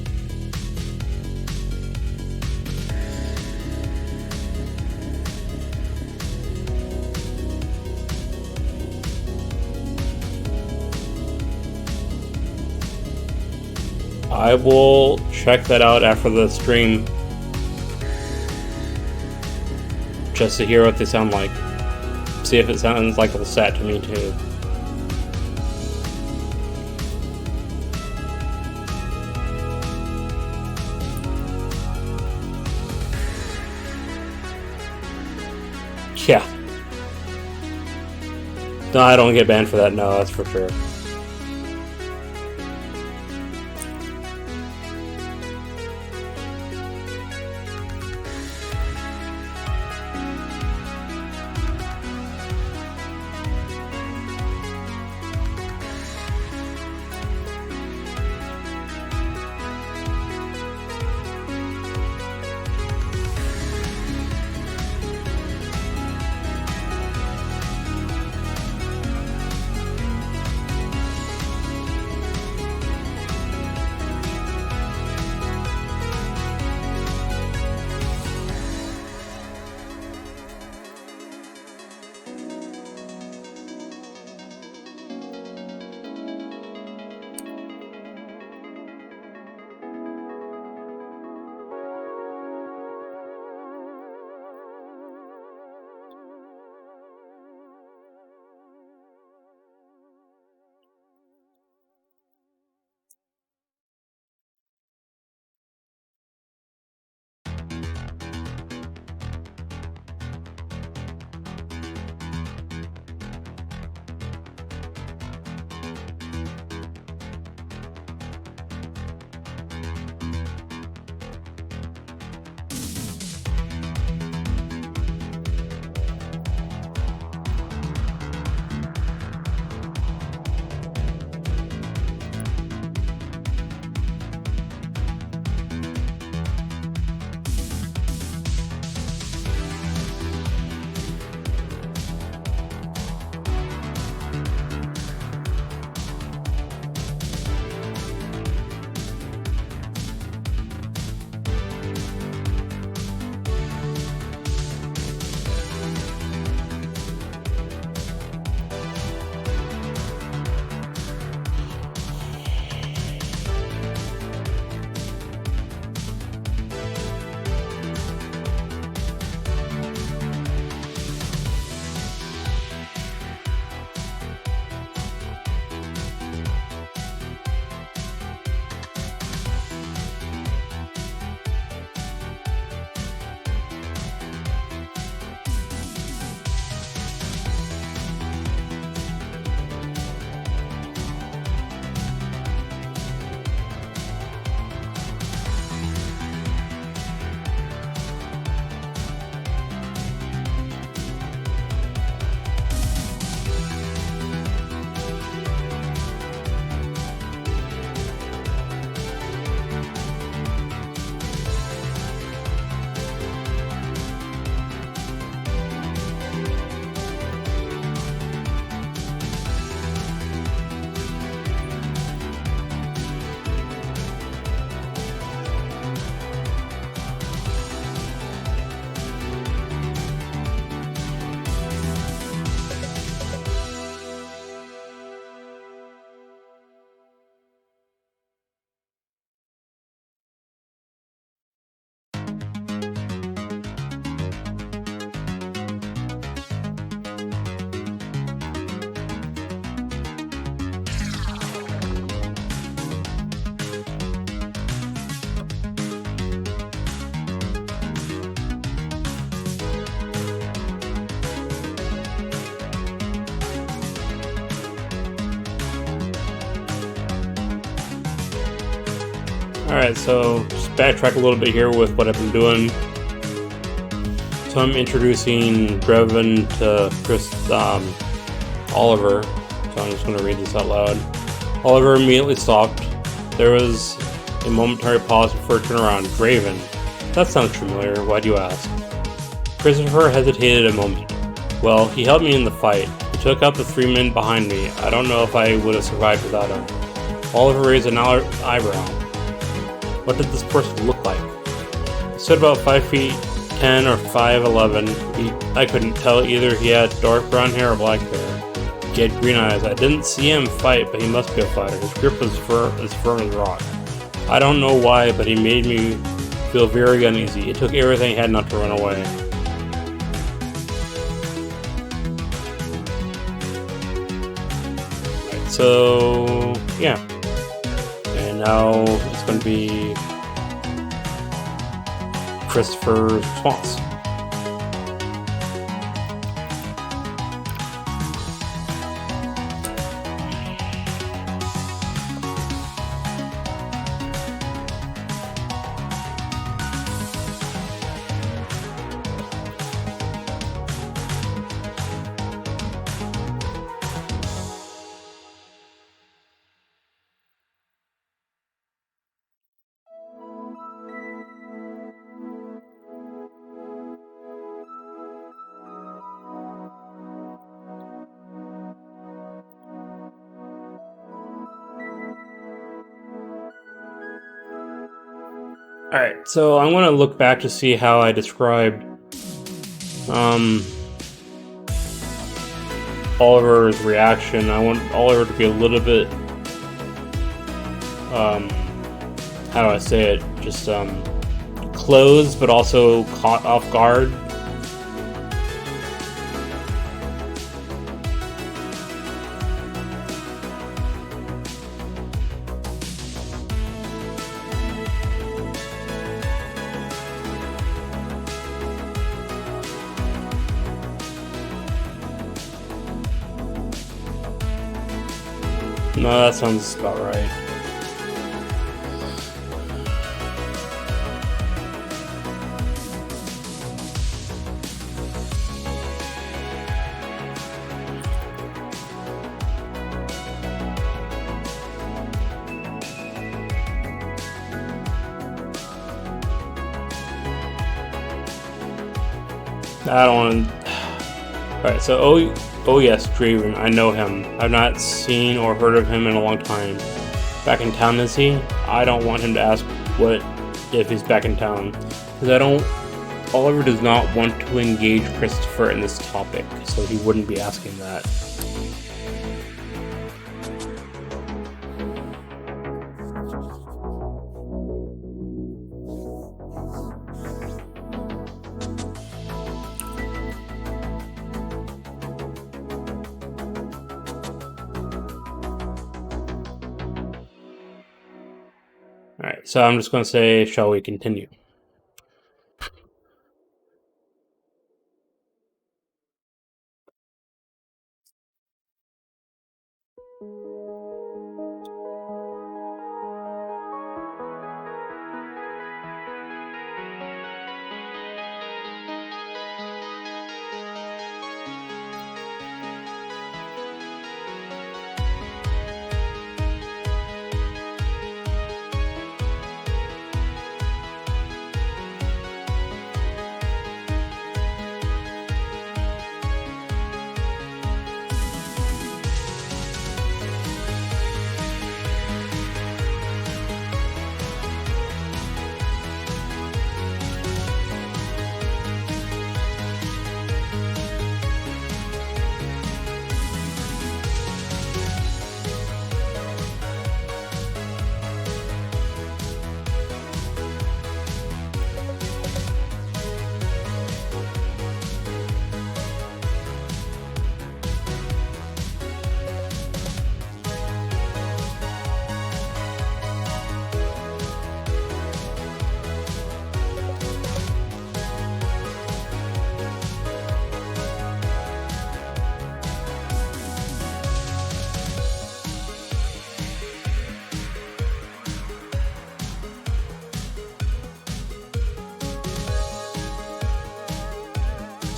S1: I will check that out after the stream, just to hear what they sound like. See if it sounds like a set to me too. Yeah. No, I don't get banned for that, no, that's for sure. Alright, so just backtrack a little bit here with what I've been doing. So I'm introducing Brevin to Oliver. So I'm just going to read this out loud. Oliver immediately stopped. There was a momentary pause before a turnaround. Draven. That sounds familiar. Why do you ask? Christopher hesitated a moment. Well, he helped me in the fight. He took out the 3 men behind me. I don't know if I would have survived without him. Oliver raised an eyebrow. What did this person look like? He stood about 5 feet 10 or 5'11". I couldn't tell either. He had dark brown hair or black hair. He had green eyes. I didn't see him fight, but he must be a fighter. His grip was as firm as rock. I don't know why, but he made me feel very uneasy. It took everything he had not to run away. Right, so, yeah. And now it's going to be Christopher's response. Alright, so I'm going to look back to see how I described Oliver's reaction. I want Oliver to be a little bit, how do I say it, just closed but also caught off guard. No, that sounds about right. I don't want to... Alright, so oh yes, Draven, I know him. I've not seen or heard of him in a long time. Back in town, is he? I don't want him to ask what if he's back in town. Because Oliver does not want to engage Christopher in this topic, so he wouldn't be asking that. Alright, so I'm just going to say, shall we continue?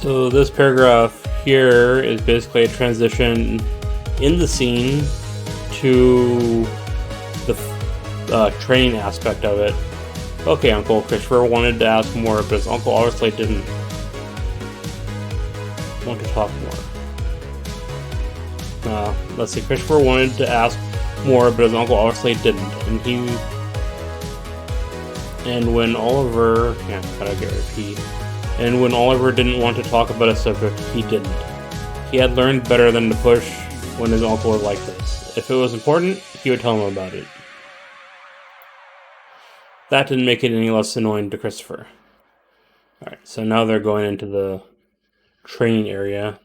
S1: So this paragraph here is basically a transition in the scene to the training aspect of it. Okay, Uncle Christopher wanted to ask more, but his uncle obviously didn't want to talk more. Let's see, Christopher wanted to ask more, but his uncle obviously didn't. And when Oliver didn't want to talk about a subject, he didn't. He had learned better than to push when his uncle was like this. If it was important, he would tell him about it. that didn't make it any less annoying to Christopher. Alright, so now they're going into the training area.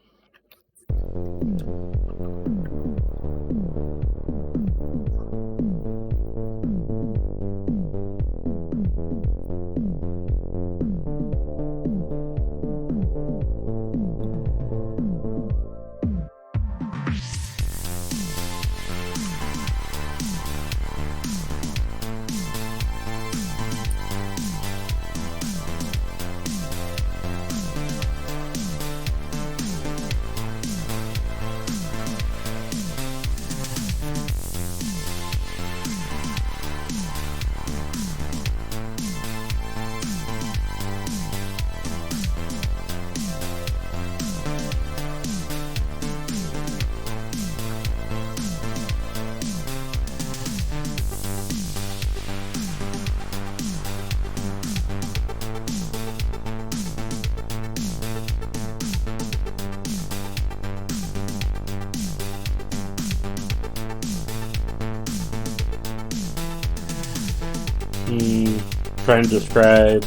S1: Trying to describe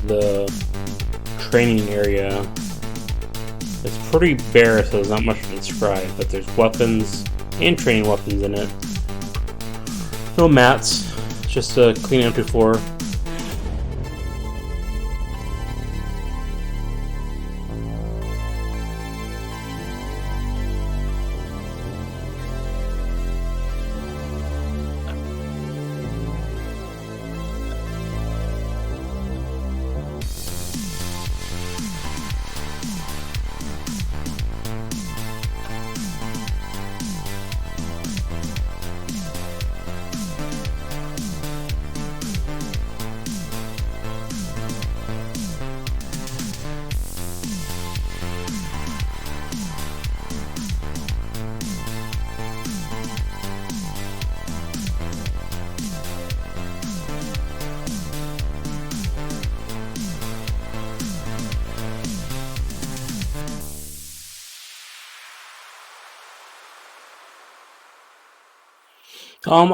S1: the training area. It's pretty bare, so there's not much to describe, but there's weapons and training weapons in it. No mats, just a clean empty floor.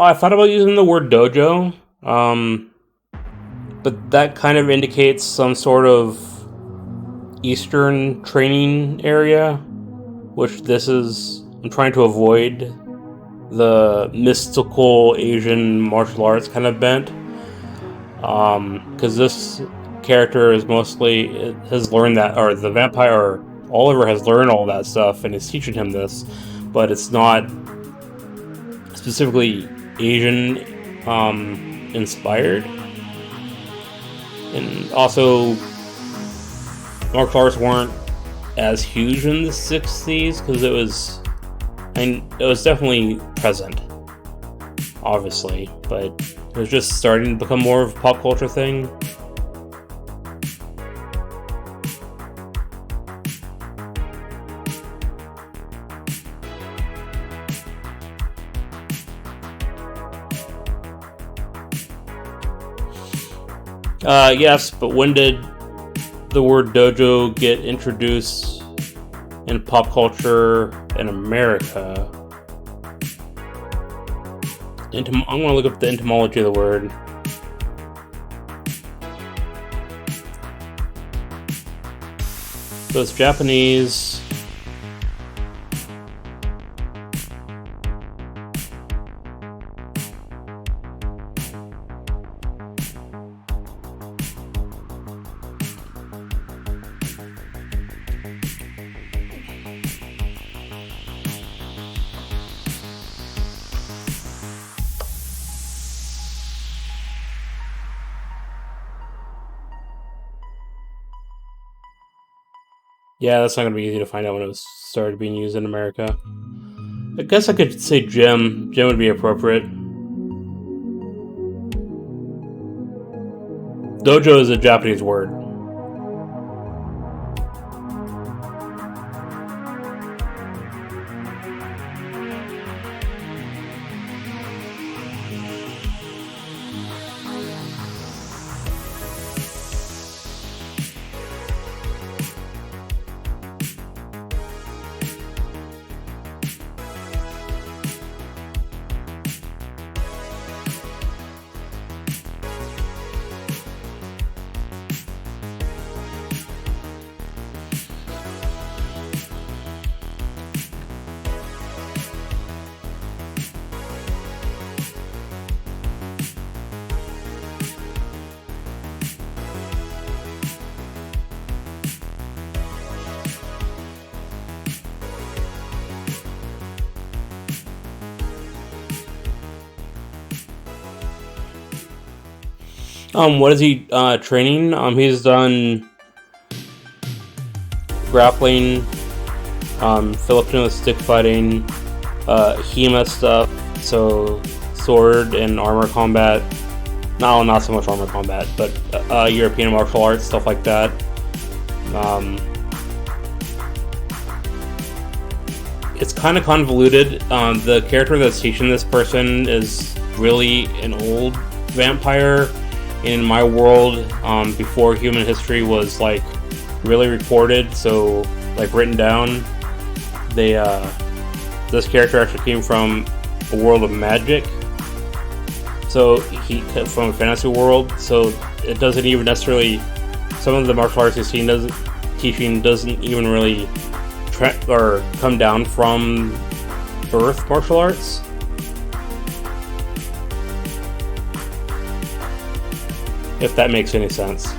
S1: I thought about using the word dojo, but that kind of indicates some sort of Eastern training area, which this is. I'm trying to avoid the mystical Asian martial arts kind of bent, because this character is mostly has learned that, or the vampire Oliver has learned all that stuff and is teaching him this, but it's not specifically Asian inspired. And also, martial arts weren't as huge in the 60s because it was definitely present, obviously, but it was just starting to become more of a pop culture thing. Yes, but when did the word dojo get introduced in pop culture in America? I'm going to look up the etymology of the word. So it's Japanese. Yeah, that's not going to be easy to find out when it was started being used in America. I guess I could say gym. Gym would be appropriate. Dojo is a Japanese word. What is he training? He's done grappling, Filipino stick fighting, HEMA stuff, so sword and armor combat. No, not so much armor combat, but European martial arts, stuff like that. It's kind of convoluted. The character that's teaching this person is really an old vampire in my world, before human history was like really recorded, so like written down. This character actually came from a world of magic, so he from a fantasy world, so it doesn't even necessarily, some of the martial arts he's teaching doesn't even really or come down from Earth martial arts. If that makes any sense.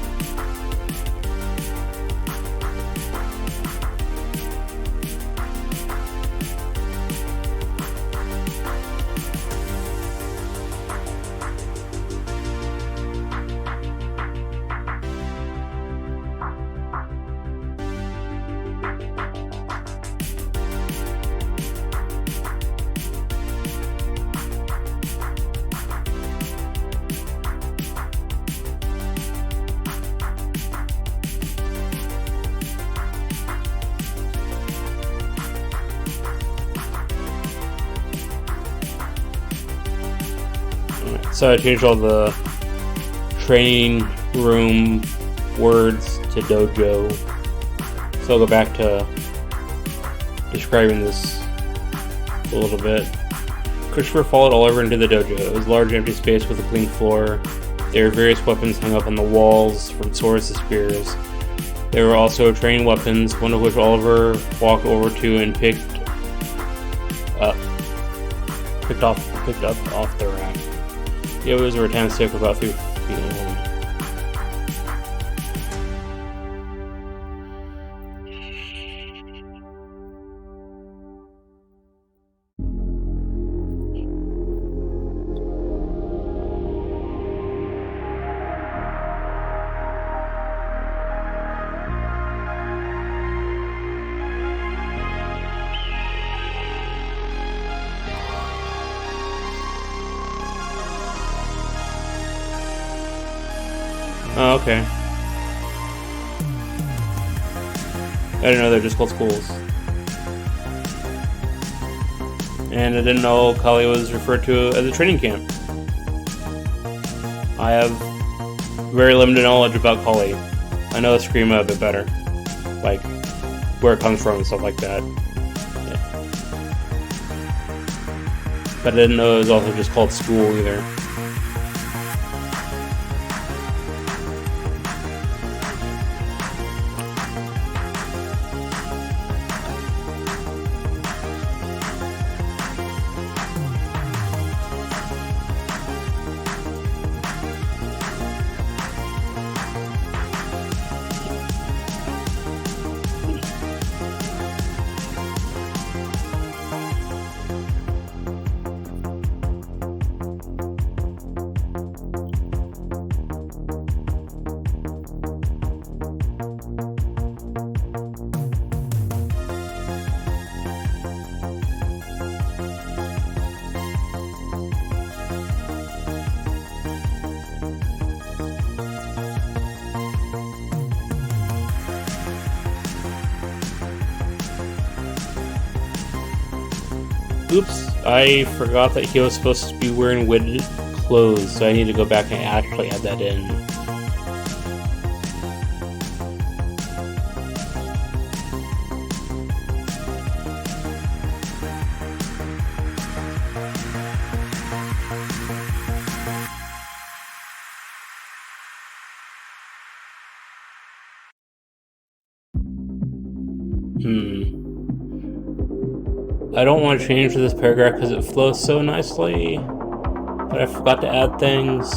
S1: So I changed all the training room words to dojo. So I'll go back to describing this a little bit. Christopher followed Oliver into the dojo. It was a large empty space with a clean floor. There were various weapons hung up on the walls, from swords to spears. There were also training weapons, one of which Oliver walked over to and picked up off the rack. It was a rattan stick about 3 feet long. Oh, okay. I didn't know they're just called schools. And I didn't know Kali was referred to as a training camp. I have very limited knowledge about Kali. I know Screama a bit better. Like, where it comes from and stuff like that. Yeah. But I didn't know it was also just called school either. Oops, I forgot that he was supposed to be wearing weighted clothes, so I need to go back and actually add that in. I don't want to change this paragraph because it flows so nicely, but I forgot to add things.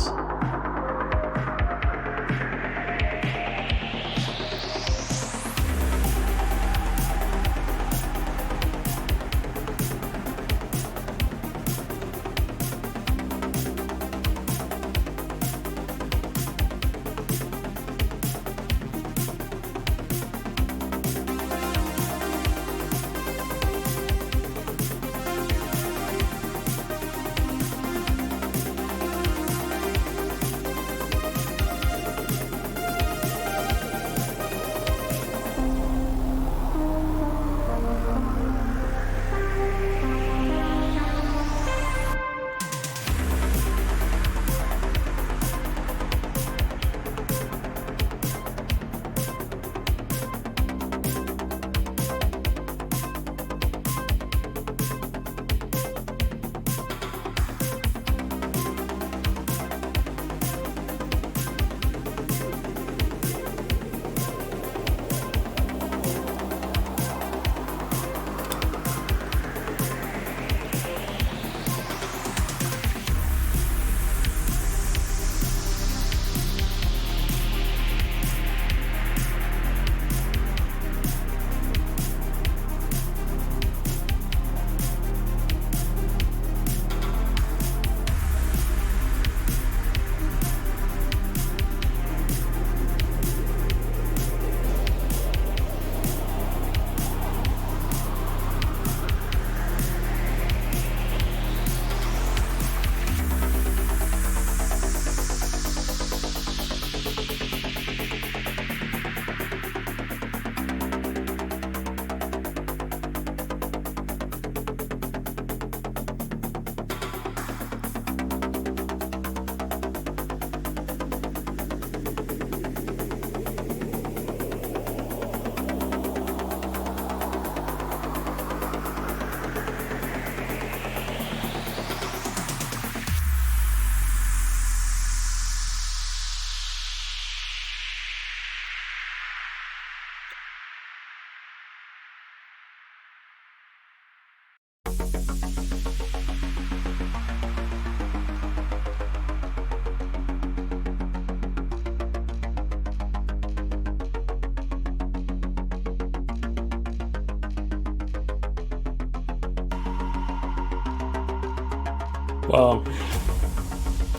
S1: Wow.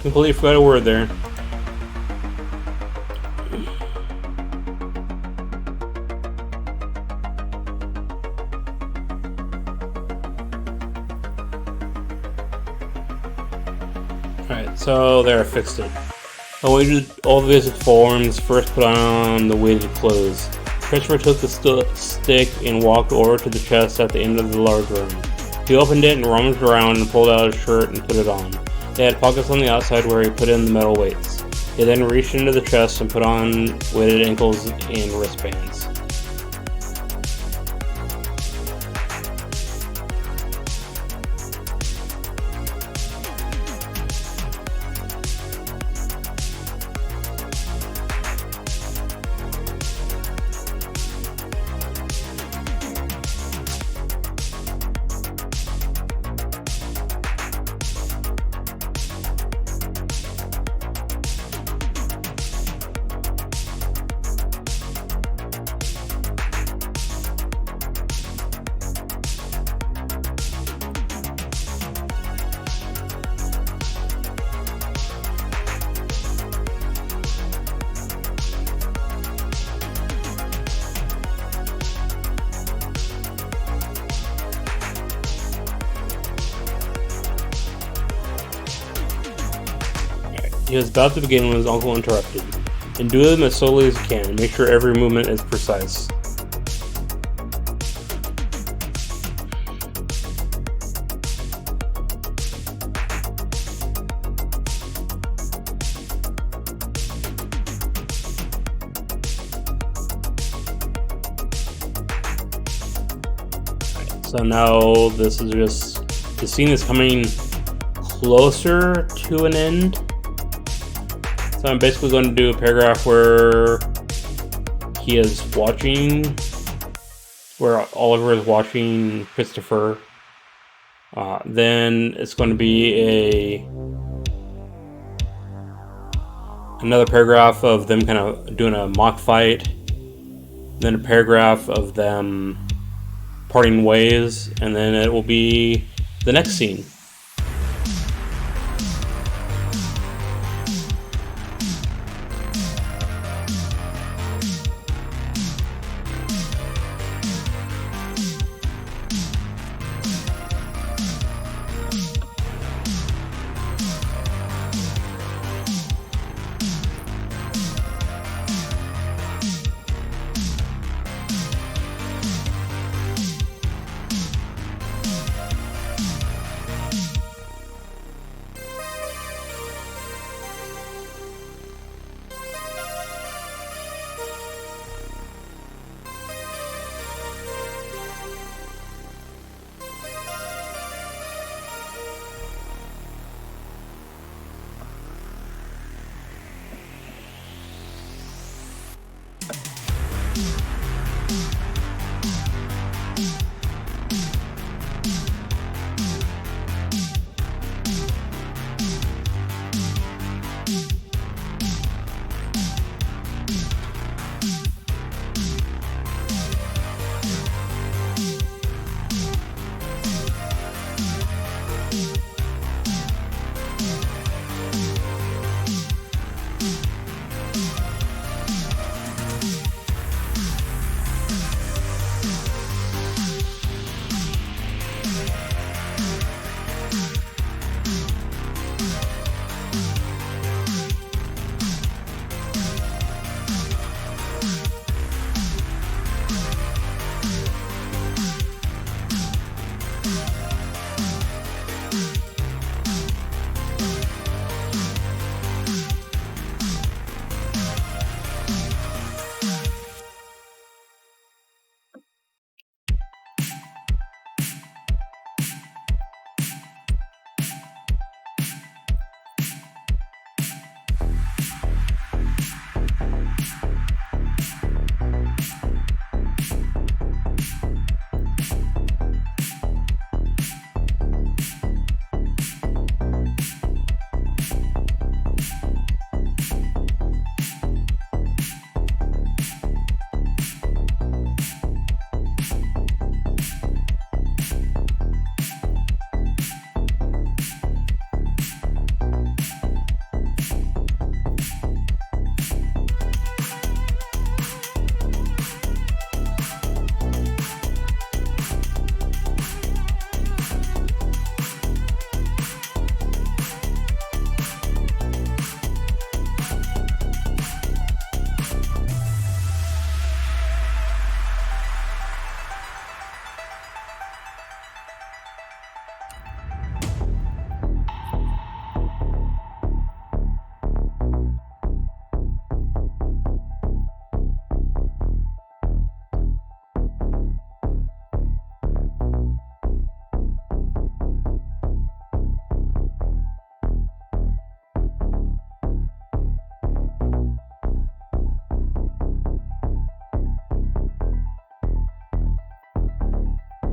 S1: Completely forgot a word there. Alright, so there, I fixed it. I weighted all the basic forms, first put on the weighted clothes. Christopher took the stick and walked over to the chest at the end of the large room. He opened it and rummaged around and pulled out his shirt and put it on. It had pockets on the outside where he put in the metal weights. He then reached into the chest and put on weighted ankles and wristbands. He was about to begin when his uncle interrupted. And do them as slowly as you can. Make sure every movement is precise. So now this is just, the scene is coming closer to an end. So I'm basically going to do a paragraph where he is watching, where Oliver is watching Christopher. Then it's going to be another paragraph of them kind of doing a mock fight. Then a paragraph of them parting ways, and then it will be the next scene.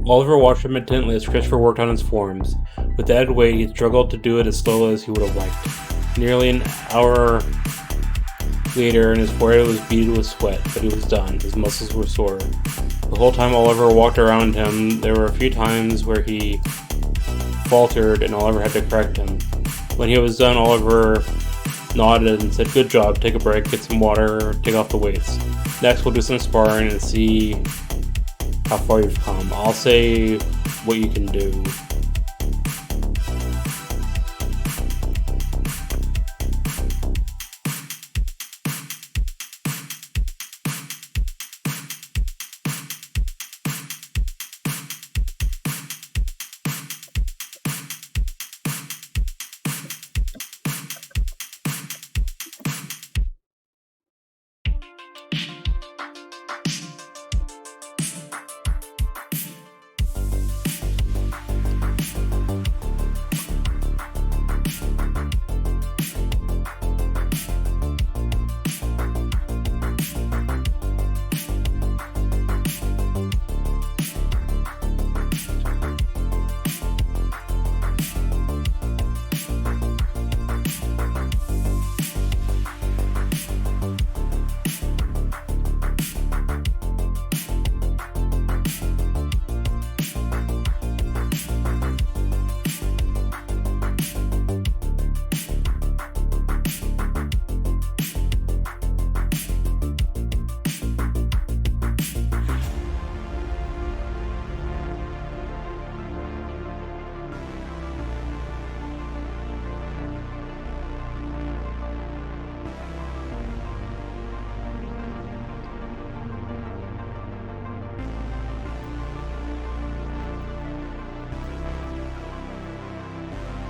S1: Oliver watched him intently as Christopher worked on his forms. With the added weight, he struggled to do it as slowly as he would have liked. Nearly an hour later, and his forehead was beaded with sweat, but he was done. His muscles were sore. The whole time Oliver walked around him, there were a few times where he faltered, and Oliver had to correct him. When he was done, Oliver nodded and said, "Good job, take a break, get some water, take off the weights. Next, we'll do some sparring and see how far you've come. I'll say what you can do."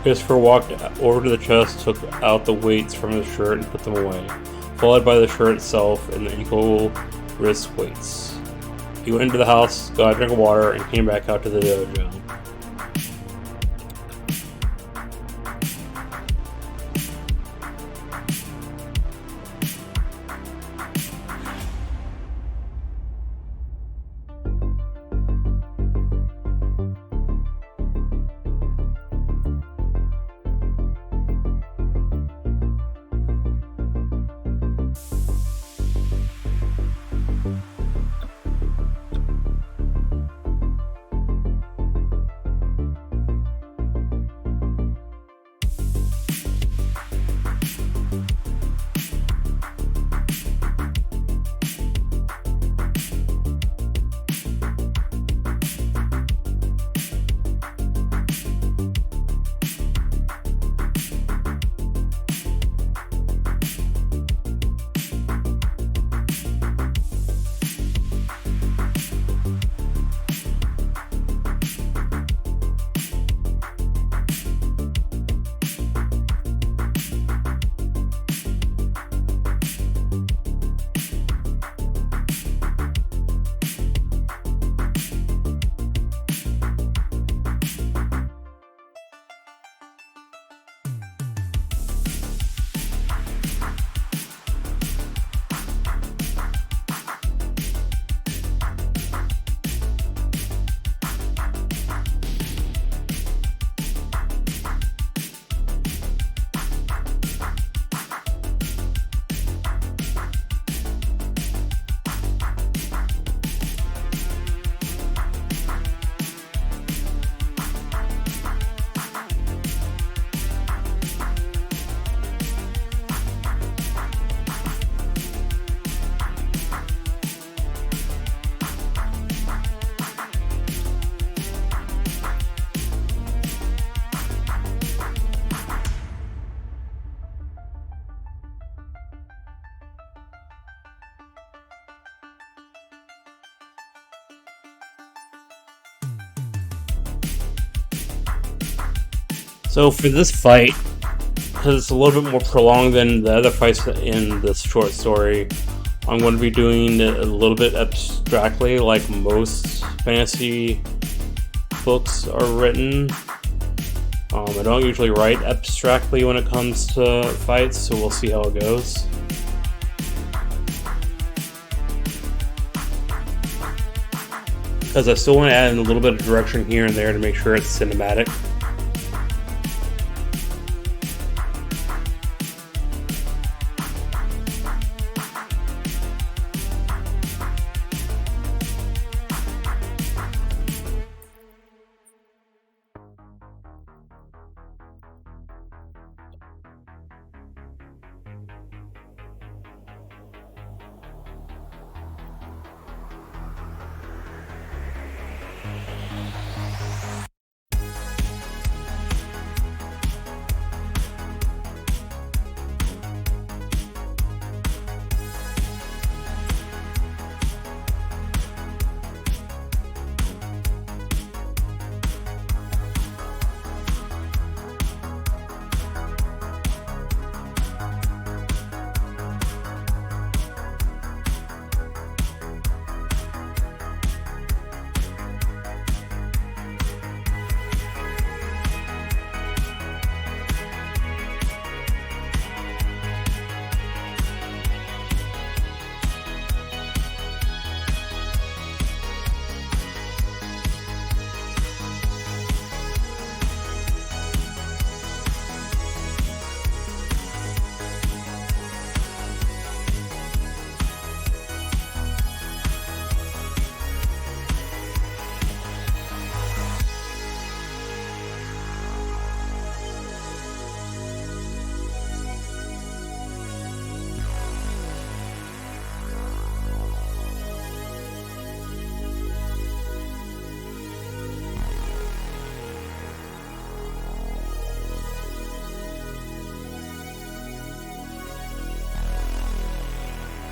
S1: Christopher walked over to the chest, took out the weights from his shirt, and put them away, followed by the shirt itself and the ankle wrist weights. He went into the house, got a drink of water, and came back out to the dojo. So for this fight, because it's a little bit more prolonged than the other fights in this short story, I'm going to be doing it a little bit abstractly, like most fantasy books are written. I don't usually write abstractly when it comes to fights, so we'll see how it goes. because I still want to add in a little bit of direction here and there to make sure it's cinematic.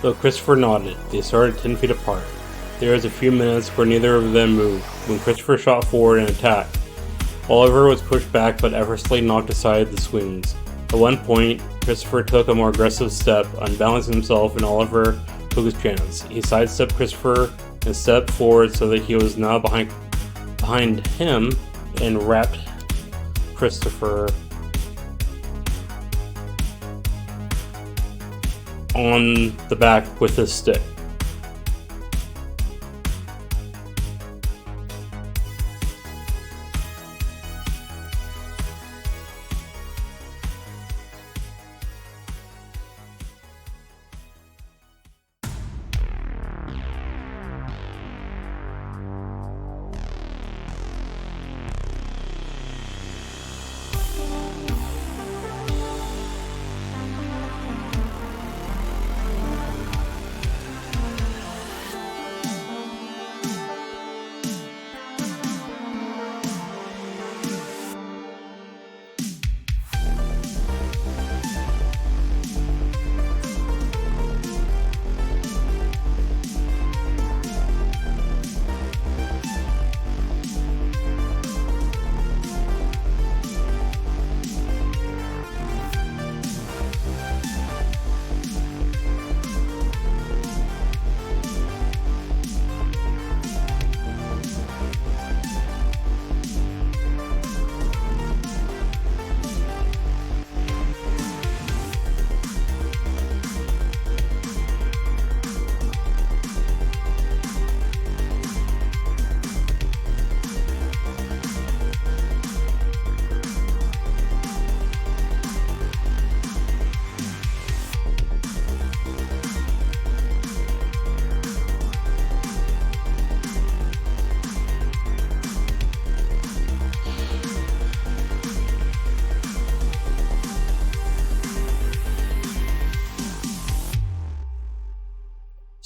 S1: Though Christopher nodded, they started 10 feet apart. There was a few minutes where neither of them moved. When Christopher shot forward and attacked, Oliver was pushed back but effortlessly knocked aside the swings. At one point, Christopher took a more aggressive step, unbalancing himself, and Oliver took his chance. He sidestepped Christopher and stepped forward so that he was now behind him and wrapped Christopher on the back with his stick.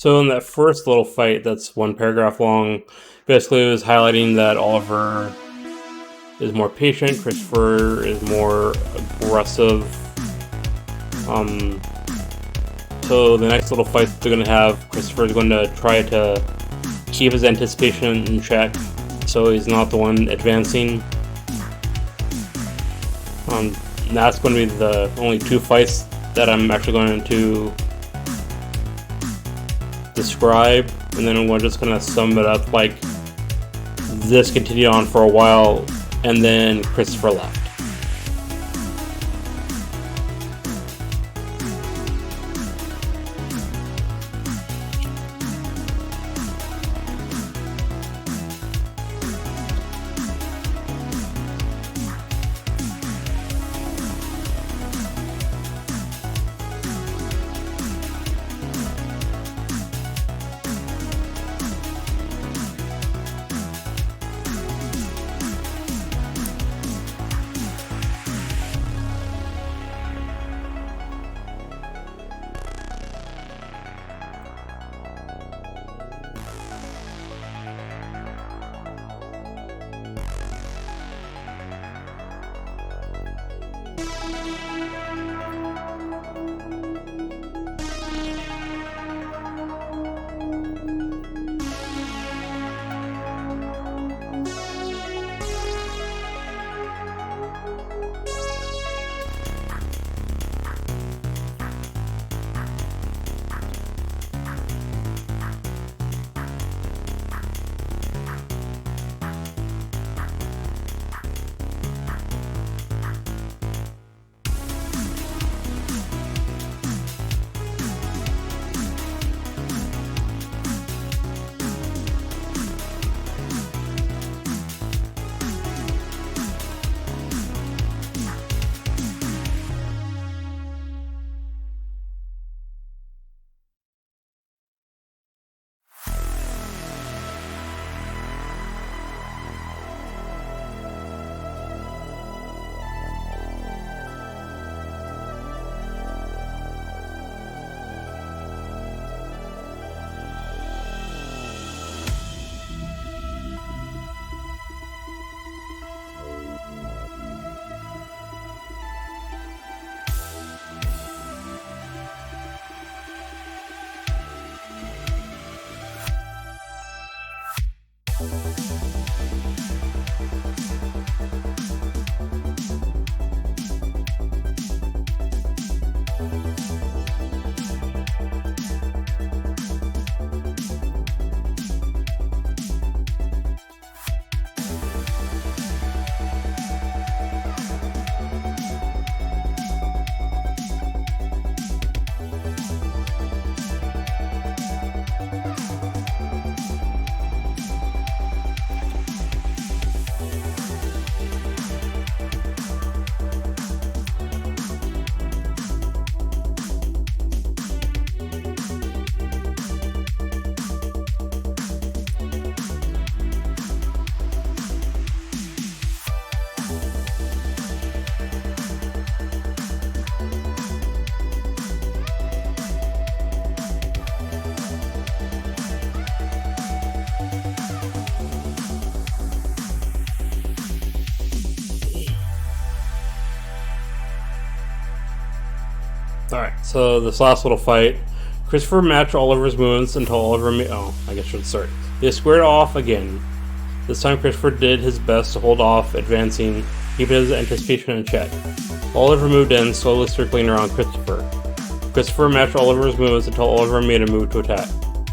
S1: So in that first little fight that's one paragraph long, basically it was highlighting that Oliver is more patient, Christopher is more aggressive. So the next little fight they're going to have, Christopher is going to try to keep his anticipation in check so he's not the one advancing. That's going to be the only two fights that I'm actually going to describe, and then we're just gonna sum it up like this continued on for a while and then Christopher left. Alright, so this last little fight, Christopher matched Oliver's moves until Oliver I guess I should start. They squared off again. This time Christopher did his best to hold off, advancing, keeping his anticipation in check. Oliver moved in, slowly circling around Christopher. Christopher matched Oliver's moves until Oliver made a move to attack.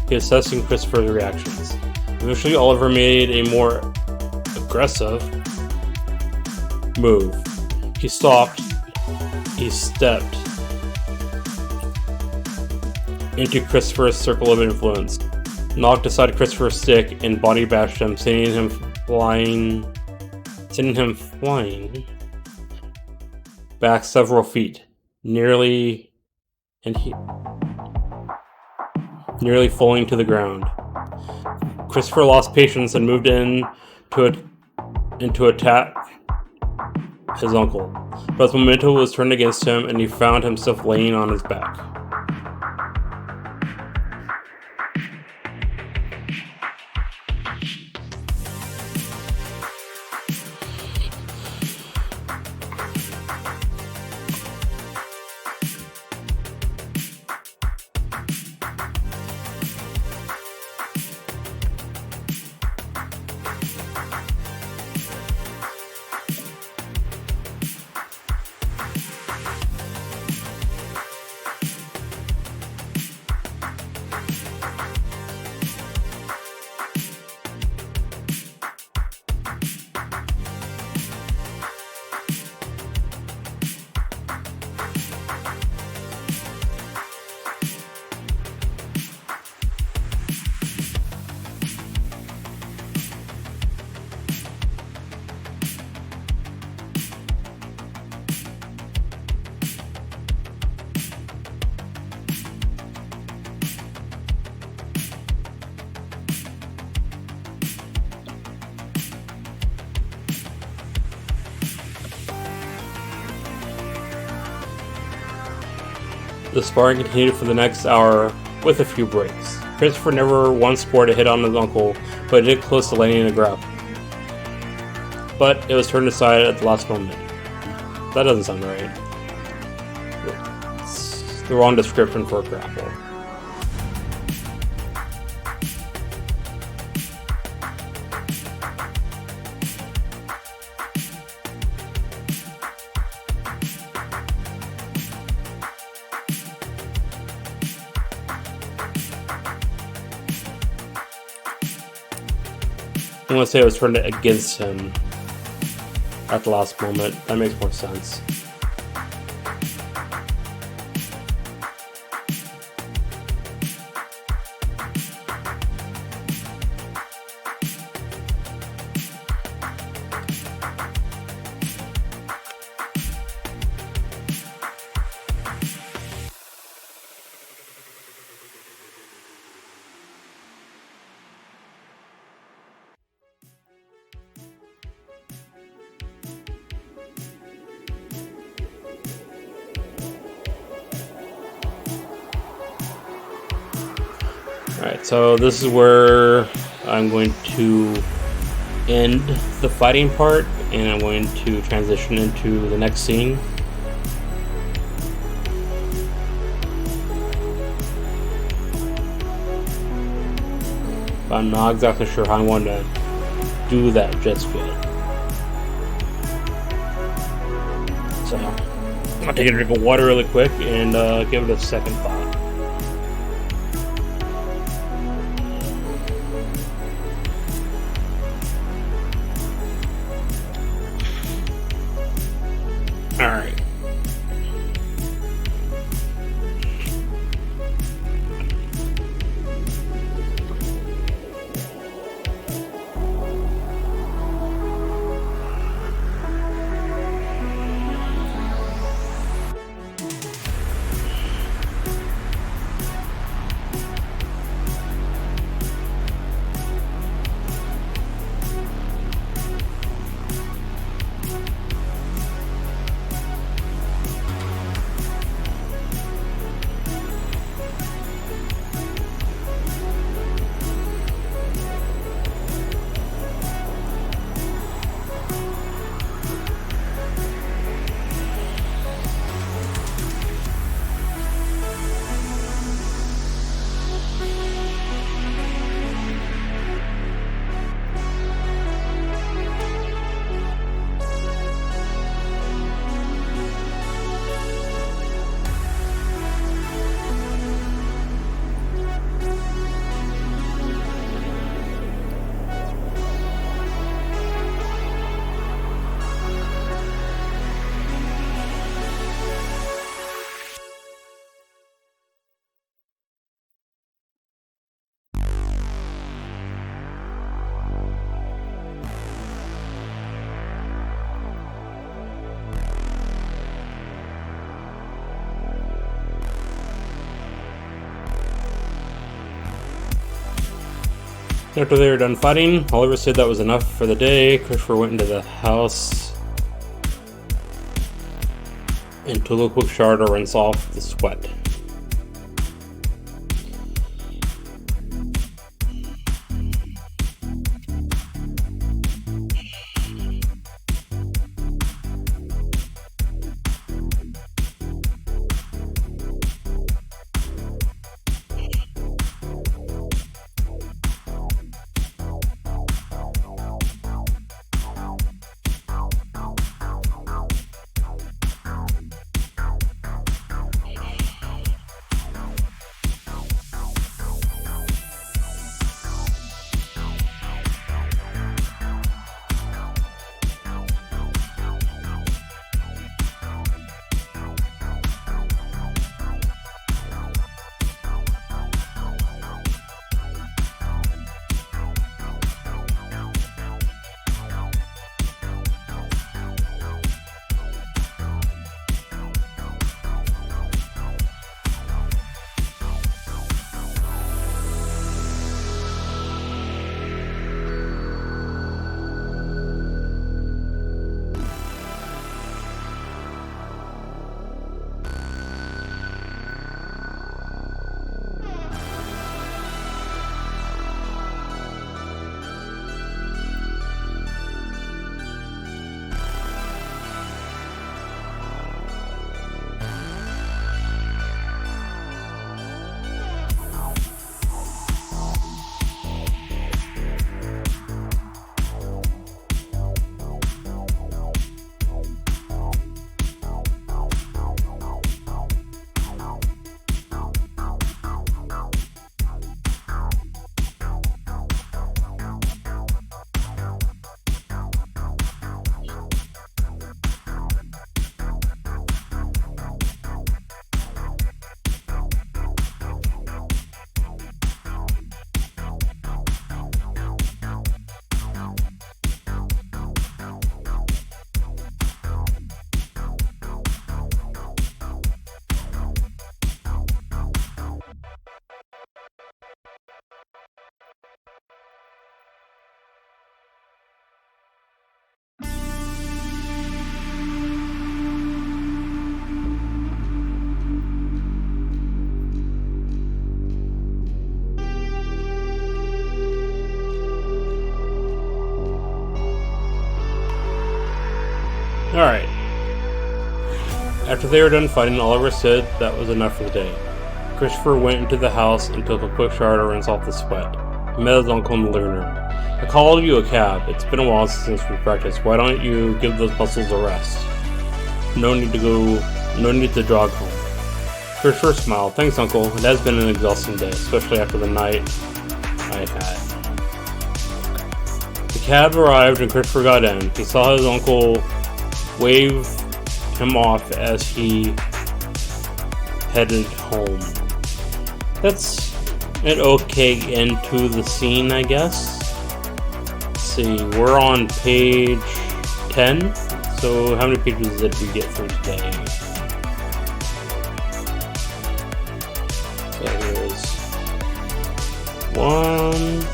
S1: He was assessing Christopher's reactions. Eventually Oliver made a more aggressive move. He stopped. He stepped into Christopher's circle of influence, knocked aside Christopher's stick, and body bashed him, sending him flying back several feet, nearly falling to the ground. Christopher lost patience and moved in to attack his uncle, but his momentum was turned against him, and he found himself laying on his back. The sparring continued for the next hour, with a few breaks. Christopher never once scored a hit on his uncle, but it did close to landing a grapple. But it was turned aside at the last moment. That doesn't sound right. It's the wrong description for a grapple. I'm gonna say it was turned against him at the last moment. That makes more sense. Alright, so this is where I'm going to end the fighting part, and I'm going to transition into the next scene. But I'm not exactly sure how I want to do that just yet. So, I'll take a drink of water really quick and give it a second thought. Alright. After they were done fighting, Oliver said that was enough for the day. Christopher went into the house and took a quick shower to rinse off the sweat. Alright. After they were done fighting, Oliver said that was enough for the day. Christopher went into the house and took a quick shower to rinse off the sweat. He met his uncle in the living room. I called you a cab. It's been a while since we practiced. Why don't you give those muscles a rest? No need to jog home. Christopher smiled. Thanks, Uncle. It has been an exhausting day, especially after the night I had. The cab arrived and Christopher got in. He saw his uncle wave him off as he headed home. That's an okay end to the scene, I guess. Let's see, we're on page 10. So how many pages did we get through today? So here's 1,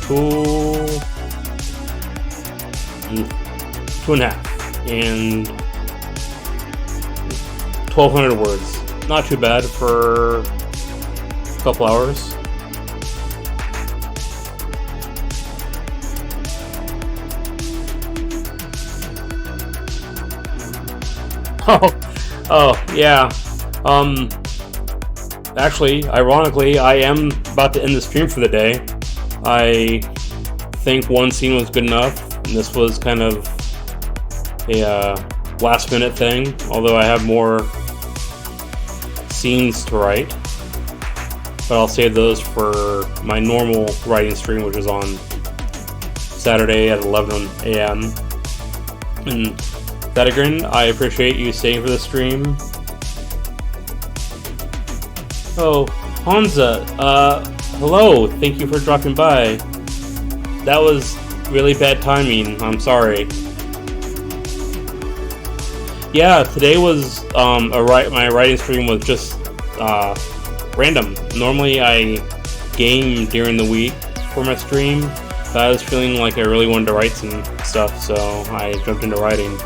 S1: 2, and 2.5, and 1,200 words. Not too bad for a couple hours. Oh, yeah. Actually, ironically, I am about to end the stream for the day. I think one scene was good enough, and this was kind of a last minute thing, although I have more scenes to write. But I'll save those for my normal writing stream, which is on Saturday at 11 a.m. And that again, I appreciate you staying for the stream. Oh, Hansa, hello, thank you for dropping by. That was really bad timing, I'm sorry. Yeah, today was, my writing stream was just, random. Normally I game during the week, for my stream. I was feeling like I really wanted to write some stuff, so I jumped into writing.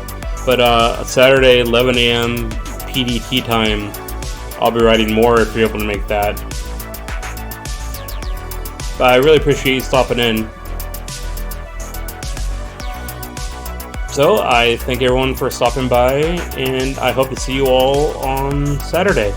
S1: But Saturday, 11 a.m. PDT time, I'll be writing more if you're able to make that. But I really appreciate you stopping in. So I thank everyone for stopping by, and I hope to see you all on Saturday.